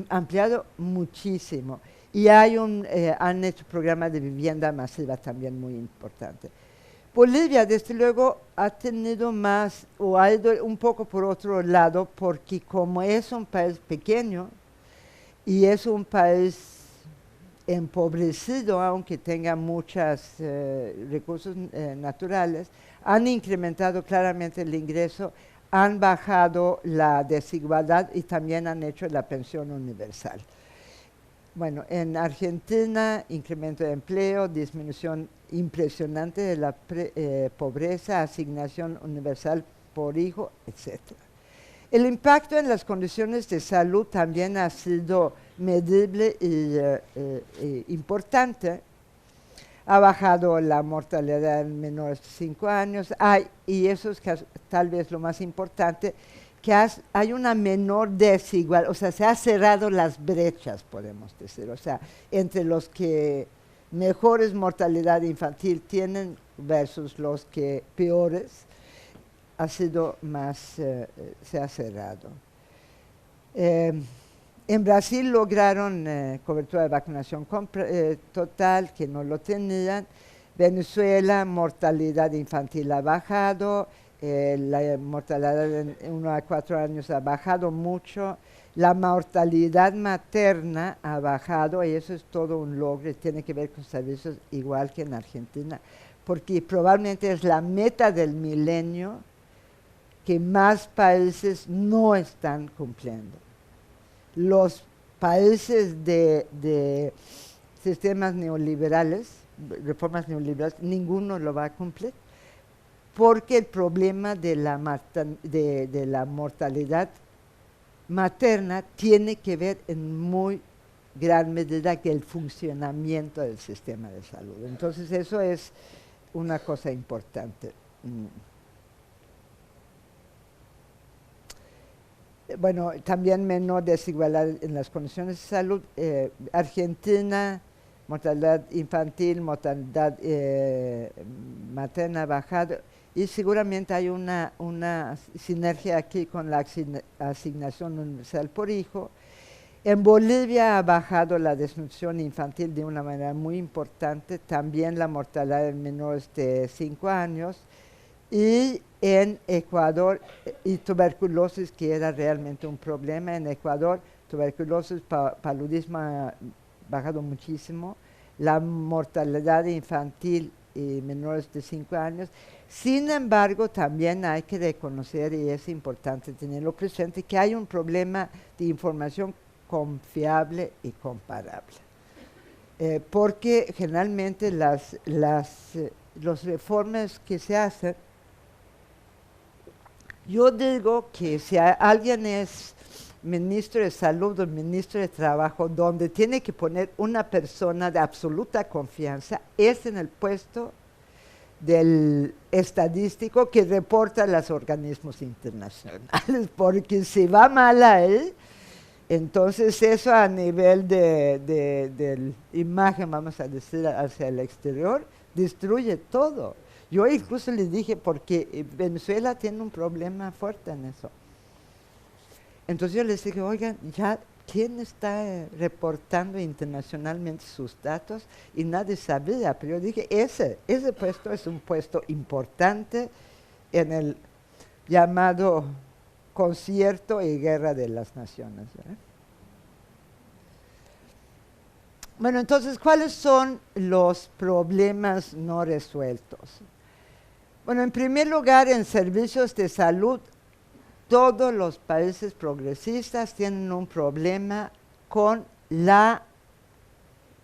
ampliado muchísimo. Y han hecho programas de vivienda masiva también muy importante. Bolivia, desde luego, ha tenido más, o ha ido un poco por otro lado, porque como es un país pequeño y es un país empobrecido, aunque tenga muchos recursos naturales, han incrementado claramente el ingreso, han bajado la desigualdad y también han hecho la pensión universal. Bueno, en Argentina, incremento de empleo, disminución impresionante de la pobreza, asignación universal por hijo, etc. El impacto en las condiciones de salud también ha sido medible y importante. Ha bajado la mortalidad en menores de 5 años, y eso es tal vez lo más importante, que hay una menor desigualdad, o sea, se han cerrado las brechas, podemos decir, o sea, entre los que mejores mortalidad infantil tienen versus los que peores, ha sido más, se ha cerrado. En Brasil lograron cobertura de vacunación total, que no lo tenían. Venezuela, mortalidad infantil ha bajado, la mortalidad de 1 a 4 años ha bajado mucho, la mortalidad materna ha bajado, y eso es todo un logro, tiene que ver con servicios igual que en Argentina, porque probablemente es la meta del milenio que más países no están cumpliendo. Los países de sistemas neoliberales, reformas neoliberales, ninguno lo va a cumplir, porque el problema de la mortalidad materna tiene que ver en muy gran medida con el funcionamiento del sistema de salud. Entonces eso es una cosa importante. Bueno, también menor desigualdad en las condiciones de salud. Argentina, mortalidad infantil, mortalidad materna bajada, y seguramente hay una sinergia aquí con la asignación universal por hijo. En Bolivia ha bajado la desnutrición infantil de una manera muy importante, también la mortalidad en menores de 5 años, y en Ecuador, y tuberculosis, que era realmente un problema. En Ecuador, tuberculosis, paludismo ha bajado muchísimo, la mortalidad infantil y menores de 5 años. Sin embargo, también hay que reconocer, y es importante tenerlo presente, que hay un problema de información confiable y comparable. Porque generalmente las reformas que se hacen, yo digo que si alguien es ministro de Salud o ministro de Trabajo, donde tiene que poner una persona de absoluta confianza, es en el puesto del estadístico que reporta a los organismos internacionales, porque si va mal ahí, entonces eso a nivel de imagen, vamos a decir, hacia el exterior, destruye todo. Yo incluso les dije, porque Venezuela tiene un problema fuerte en eso. Entonces yo les dije, oigan, ya, ¿quién está reportando internacionalmente sus datos? Y nadie sabía, pero yo dije, ese puesto es un puesto importante en el llamado concierto y guerra de las naciones, ¿verdad? Bueno, entonces, ¿cuáles son los problemas no resueltos? Bueno, en primer lugar, en servicios de salud, todos los países progresistas tienen un problema con la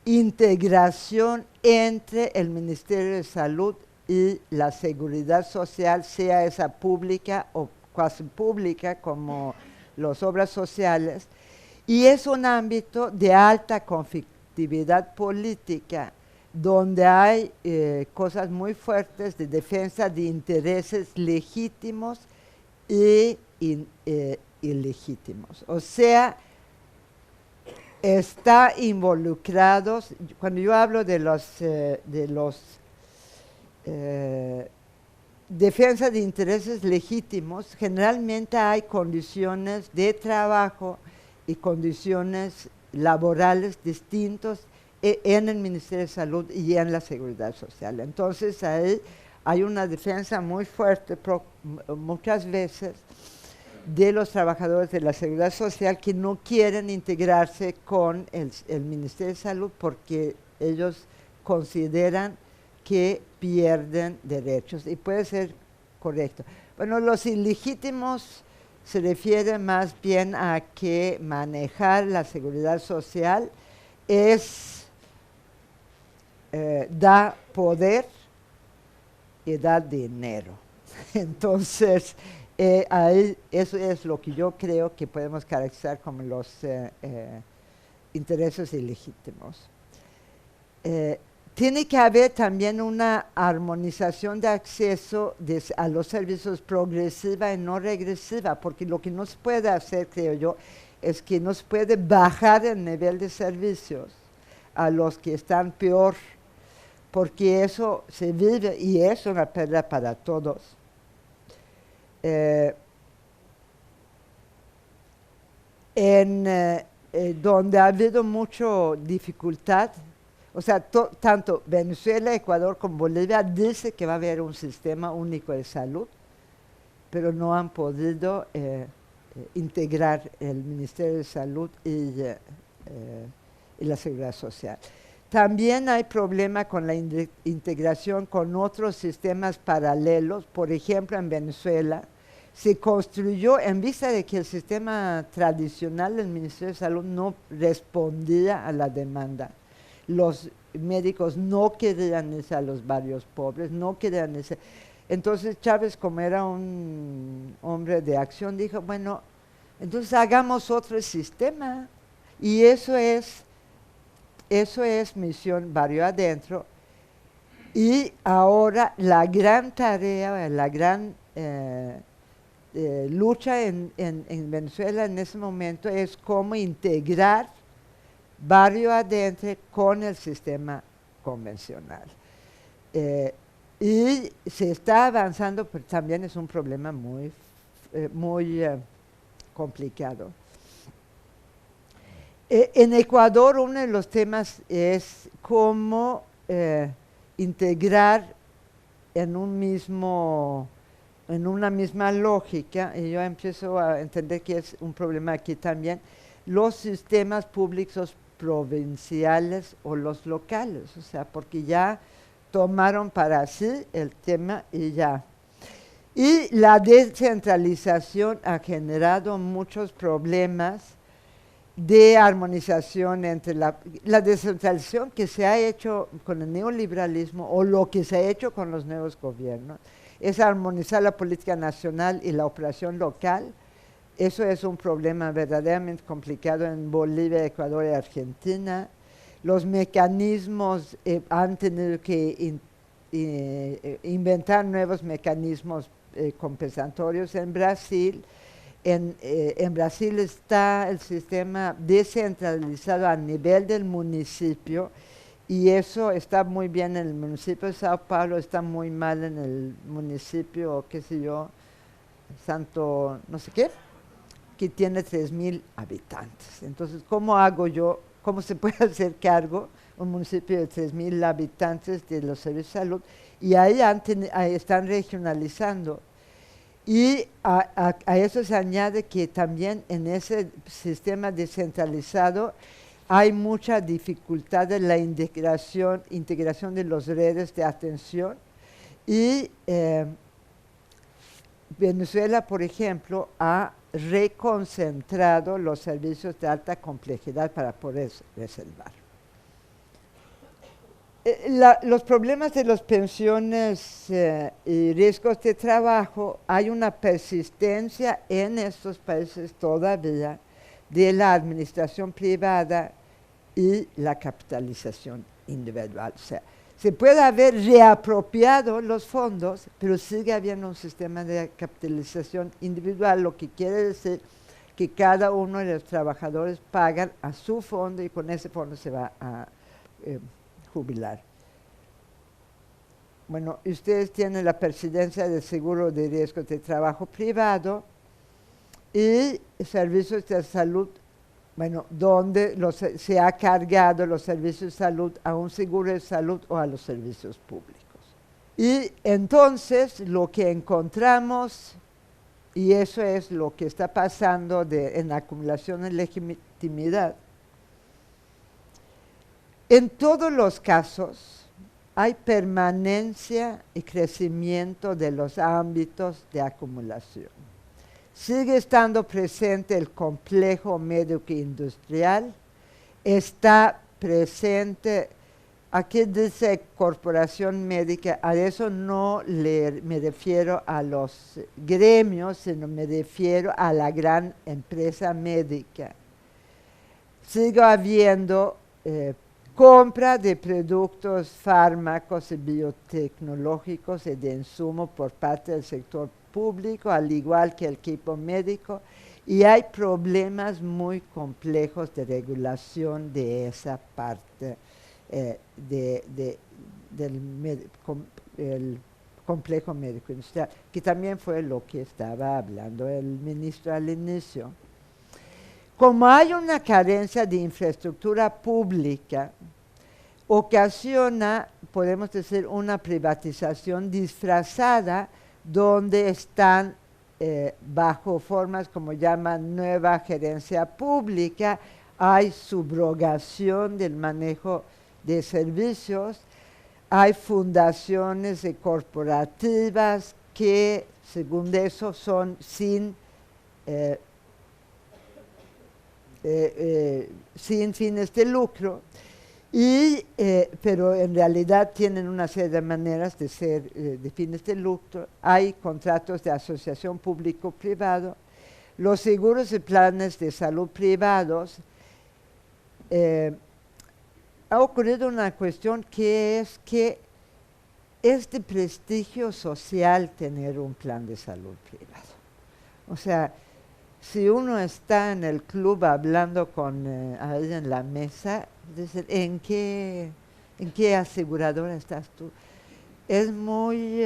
integración entre el Ministerio de Salud y la Seguridad Social, sea esa pública o cuasi pública, como las obras sociales, y es un ámbito de alta conflictividad política, donde hay cosas muy fuertes de defensa de intereses legítimos e ilegítimos. O sea, está involucrados, defensa de intereses legítimos, generalmente hay condiciones de trabajo y condiciones laborales distintos en el Ministerio de Salud y en la Seguridad Social. Entonces ahí hay una defensa muy fuerte muchas veces de los trabajadores de la Seguridad Social que no quieren integrarse con el Ministerio de Salud porque ellos consideran que pierden derechos, y puede ser correcto. Bueno, los ilegítimos se refiere más bien a que manejar la seguridad social da poder y da dinero. Entonces, ahí eso es lo que yo creo que podemos caracterizar como los intereses ilegítimos. Tiene que haber también una armonización de acceso a los servicios progresiva y no regresiva, porque lo que no se puede hacer, creo yo, es que no se puede bajar el nivel de servicios a los que están peor, porque eso se vive y es una pérdida para todos. Donde ha habido mucha dificultad, o sea, tanto Venezuela, Ecuador como Bolivia dice que va a haber un sistema único de salud, pero no han podido integrar el Ministerio de Salud y la Seguridad Social. También hay problema con la integración con otros sistemas paralelos. Por ejemplo, en Venezuela se construyó en vista de que el sistema tradicional del Ministerio de Salud no respondía a la demanda. Los médicos no querían irse a los barrios pobres, no querían irse. Entonces Chávez, como era un hombre de acción, dijo, bueno, entonces hagamos otro sistema. Y eso es Misión Barrio Adentro. Y ahora la gran tarea, la gran lucha en Venezuela en ese momento es cómo integrar Barrio Adentro con el sistema convencional. Y se está avanzando, pero también es un problema muy complicado. En Ecuador uno de los temas es cómo integrar en una misma lógica, y yo empiezo a entender que es un problema aquí también, los sistemas públicos provinciales o los locales, o sea, porque ya tomaron para sí el tema y ya. Y la descentralización ha generado muchos problemas de armonización entre la descentralización que se ha hecho con el neoliberalismo o lo que se ha hecho con los nuevos gobiernos, es armonizar la política nacional y la operación local. Eso es un problema verdaderamente complicado en Bolivia, Ecuador y Argentina. Los mecanismos han tenido que inventar nuevos mecanismos compensatorios en Brasil. En Brasil está el sistema descentralizado a nivel del municipio y eso está muy bien en el municipio de Sao Paulo, está muy mal en el municipio, qué sé yo, Santo no sé qué, que tiene 3,000 habitantes. Entonces, ¿cómo se puede hacer cargo un municipio de 3,000 habitantes de los servicios de salud? Y ahí están regionalizando. Y a eso se añade que también en ese sistema descentralizado hay mucha dificultad en la integración de las redes de atención. Y Venezuela, por ejemplo, ha reconcentrado los servicios de alta complejidad para poder reservar. Los problemas de las pensiones y riesgos de trabajo, hay una persistencia en estos países todavía de la administración privada y la capitalización individual. O sea, se puede haber reapropiado los fondos, pero sigue habiendo un sistema de capitalización individual, lo que quiere decir que cada uno de los trabajadores pagan a su fondo y con ese fondo se va a jubilar. bueno, ustedes tienen la presidencia de seguro de riesgo de trabajo privado y servicios de salud, bueno, donde se ha cargado los servicios de salud a un seguro de salud o a los servicios públicos. Y entonces lo que encontramos, y eso es lo que está pasando en la acumulación de legitimidad, en todos los casos hay permanencia y crecimiento de los ámbitos de acumulación. Sigue estando presente el complejo médico industrial, está presente, aquí dice corporación médica, a eso no me refiero a los gremios, sino me refiero a la gran empresa médica. Sigue habiendo compra de productos, fármacos y biotecnológicos y de insumo por parte del sector público, al igual que el equipo médico, y hay problemas muy complejos de regulación de esa parte del complejo médico industrial, que también fue lo que estaba hablando el ministro al inicio. Como hay una carencia de infraestructura pública, ocasiona, podemos decir, una privatización disfrazada donde están bajo formas como llaman nueva gerencia pública, hay subrogación del manejo de servicios, hay fundaciones corporativas que, según eso, son sin fines de lucro, pero en realidad tienen una serie de maneras de ser de fines de lucro. Hay contratos de asociación público-privado, los seguros y planes de salud privados. Ha ocurrido una cuestión que es que es de prestigio social tener un plan de salud privado. O sea, si uno está en el club hablando con ahí en la mesa, dicen, ¿en qué aseguradora estás tú? Es muy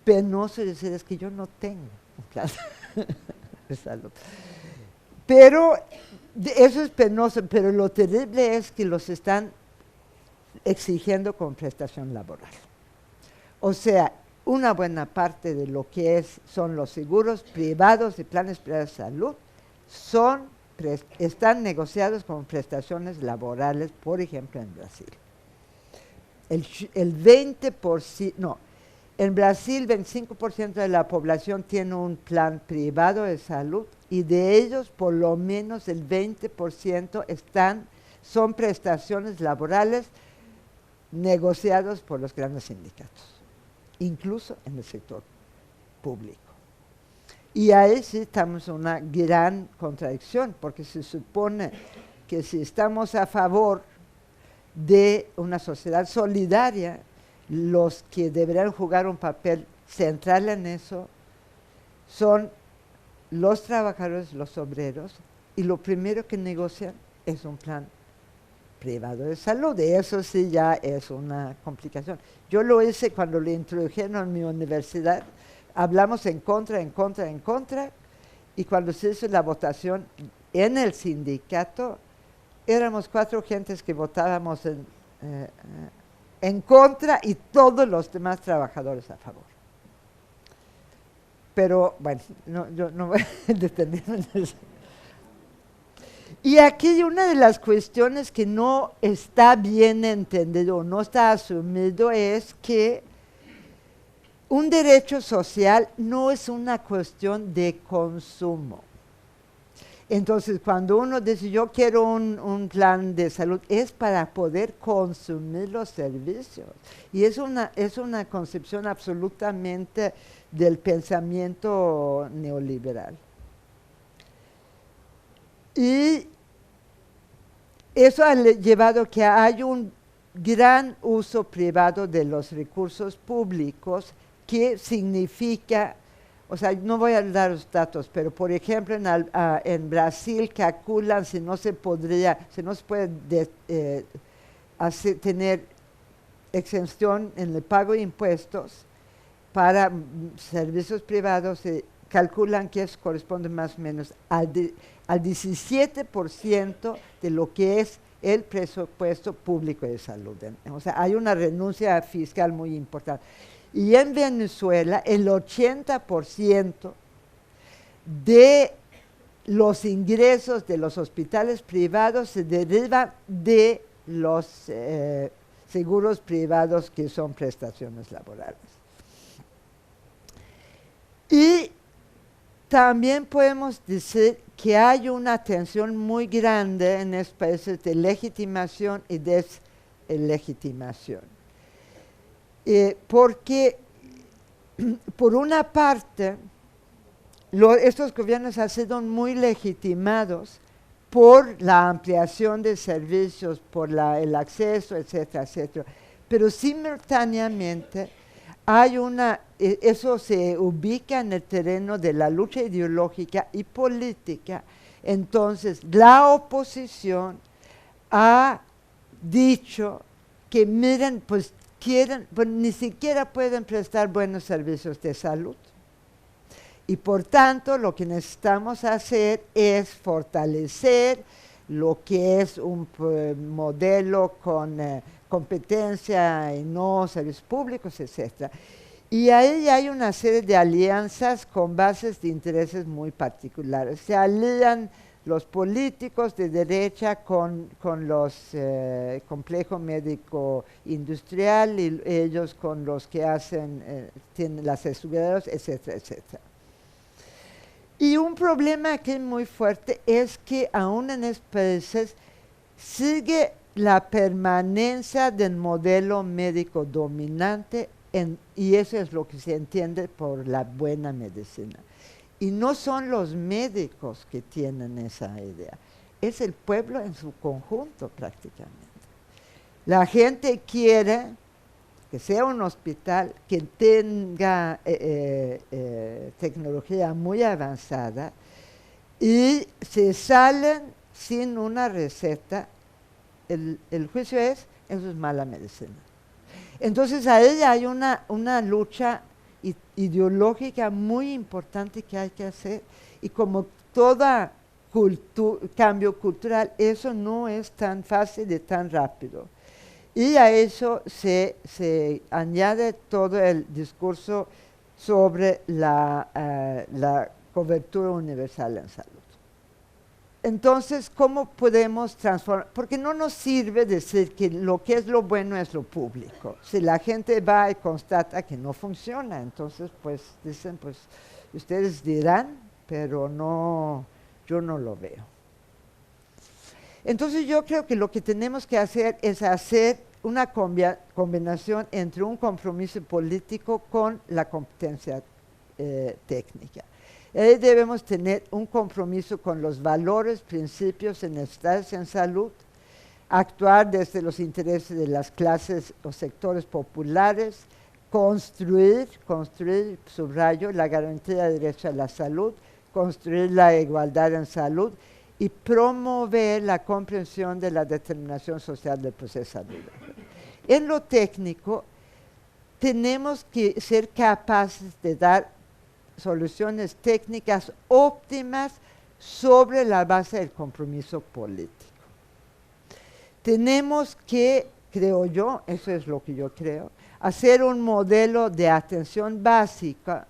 penoso decir, es que yo no tengo un plan de salud. Pero eso es penoso, pero lo terrible es que los están exigiendo con prestación laboral. O sea, una buena parte de lo que son los seguros privados y planes privados de salud están negociados con prestaciones laborales, por ejemplo, en Brasil. El 20%, no, en Brasil 25% de la población tiene un plan privado de salud y de ellos por lo menos el 20% son prestaciones laborales negociados por los grandes sindicatos, incluso en el sector público. Y ahí sí estamos en una gran contradicción, porque se supone que si estamos a favor de una sociedad solidaria, los que deberían jugar un papel central en eso son los trabajadores, los obreros, y lo primero que negocian es un plan privado de salud. Y eso sí ya es una complicación. Yo lo hice cuando lo introdujeron en mi universidad. Hablamos en contra, y cuando se hizo la votación en el sindicato, éramos 4 gentes que votábamos en contra y todos los demás trabajadores a favor. Pero bueno, yo no voy a detenerme en eso. Y aquí una de las cuestiones que no está bien entendido, no está asumido, es que un derecho social no es una cuestión de consumo. Entonces, cuando uno dice, yo quiero un plan de salud, es para poder consumir los servicios. Y es una concepción absolutamente del pensamiento neoliberal. Y eso ha llevado a que hay un gran uso privado de los recursos públicos, que significa, o sea, no voy a dar los datos, pero por ejemplo en Brasil calculan si no se puede tener exención en el pago de impuestos para servicios privados, se calculan que eso corresponde más o menos al 17% de lo que es el presupuesto público de salud. O sea, hay una renuncia fiscal muy importante. Y en Venezuela, el 80% de los ingresos de los hospitales privados se derivan de los seguros privados, que son prestaciones laborales. Y también podemos decir que hay una tensión muy grande en estos países de legitimación y deslegitimación. Porque, por una parte, estos gobiernos han sido muy legitimados por la ampliación de servicios, por el acceso, etcétera, etcétera. Pero simultáneamente eso se ubica en el terreno de la lucha ideológica y política. Entonces, la oposición ha dicho que miren, pues ni siquiera pueden prestar buenos servicios de salud. Y por tanto, lo que necesitamos hacer es fortalecer lo que es un modelo con competencia y no servicios públicos, etc. Y ahí hay una serie de alianzas con bases de intereses muy particulares. Se alían los políticos de derecha con los complejos médico industrial, y ellos con los que tienen las aseguradoras, etcétera, etcétera. Y un problema aquí muy fuerte es que aún en estos países sigue la permanencia del modelo médico dominante, y eso es lo que se entiende por la buena medicina. Y no son los médicos que tienen esa idea, es el pueblo en su conjunto prácticamente. La gente quiere que sea un hospital que tenga tecnología muy avanzada, y se salen sin una receta. El juicio es, eso es mala medicina. Entonces ahí hay una lucha ideológica muy importante que hay que hacer, y como todo cambio cultural, eso no es tan fácil y tan rápido. Y a eso se añade todo el discurso sobre la cobertura universal en salud. Entonces, ¿cómo podemos transformar? Porque no nos sirve decir que lo que es lo bueno es lo público. Si la gente va y constata que no funciona, entonces pues dicen, pues ustedes dirán, pero no, yo no lo veo. Entonces yo creo que lo que tenemos que hacer es hacer una combinación entre un compromiso político con la competencia técnica. Debemos tener un compromiso con los valores, principios y necesidades en salud, actuar desde los intereses de las clases o sectores populares, construir, subrayo, la garantía de derecho a la salud, construir la igualdad en salud, y promover la comprensión de la determinación social del proceso de salud. En lo técnico, tenemos que ser capaces de dar soluciones técnicas óptimas sobre la base del compromiso político. Tenemos que, creo yo, eso es lo que yo creo, hacer un modelo de atención básica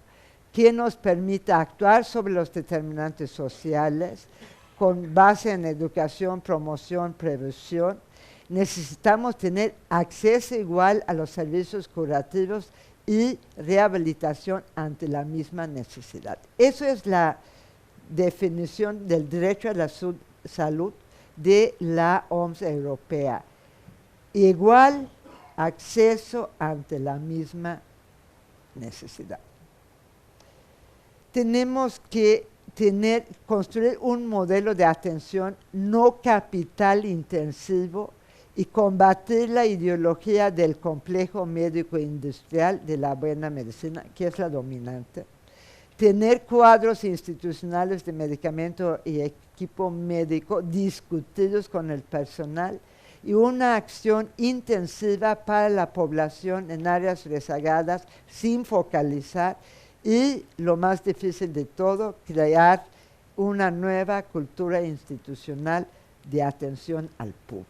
que nos permita actuar sobre los determinantes sociales con base en educación, promoción, prevención. Necesitamos tener acceso igual a los servicios curativos y rehabilitación ante la misma necesidad. Eso es la definición del derecho a la salud de la OMS europea. Igual acceso ante la misma necesidad. Tenemos que construir un modelo de atención no capital intensivo y combatir la ideología del complejo médico industrial de la buena medicina, que es la dominante. Tener cuadros institucionales de medicamento y equipo médico discutidos con el personal y una acción intensiva para la población en áreas rezagadas sin focalizar y, lo más difícil de todo, crear una nueva cultura institucional de atención al público.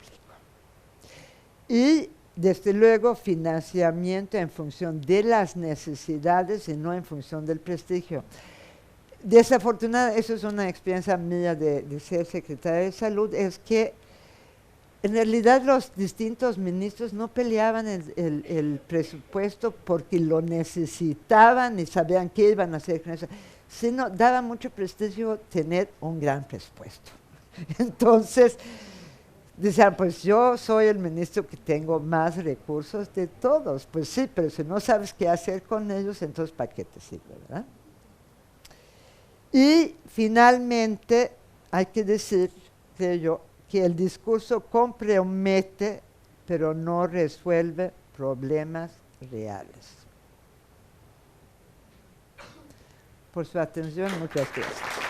Y, desde luego, financiamiento en función de las necesidades y no en función del prestigio. Desafortunadamente, eso es una experiencia mía de ser secretaria de salud, es que en realidad los distintos ministros no peleaban el presupuesto porque lo necesitaban y sabían qué iban a hacer con eso, sino daba mucho prestigio tener un gran presupuesto. Entonces, decían, pues yo soy el ministro que tengo más recursos de todos. Pues sí, pero si no sabes qué hacer con ellos, entonces ¿para qué te sirve, verdad? Y finalmente hay que decir, creo yo, que el discurso compromete, pero no resuelve problemas reales. Por su atención, muchas gracias.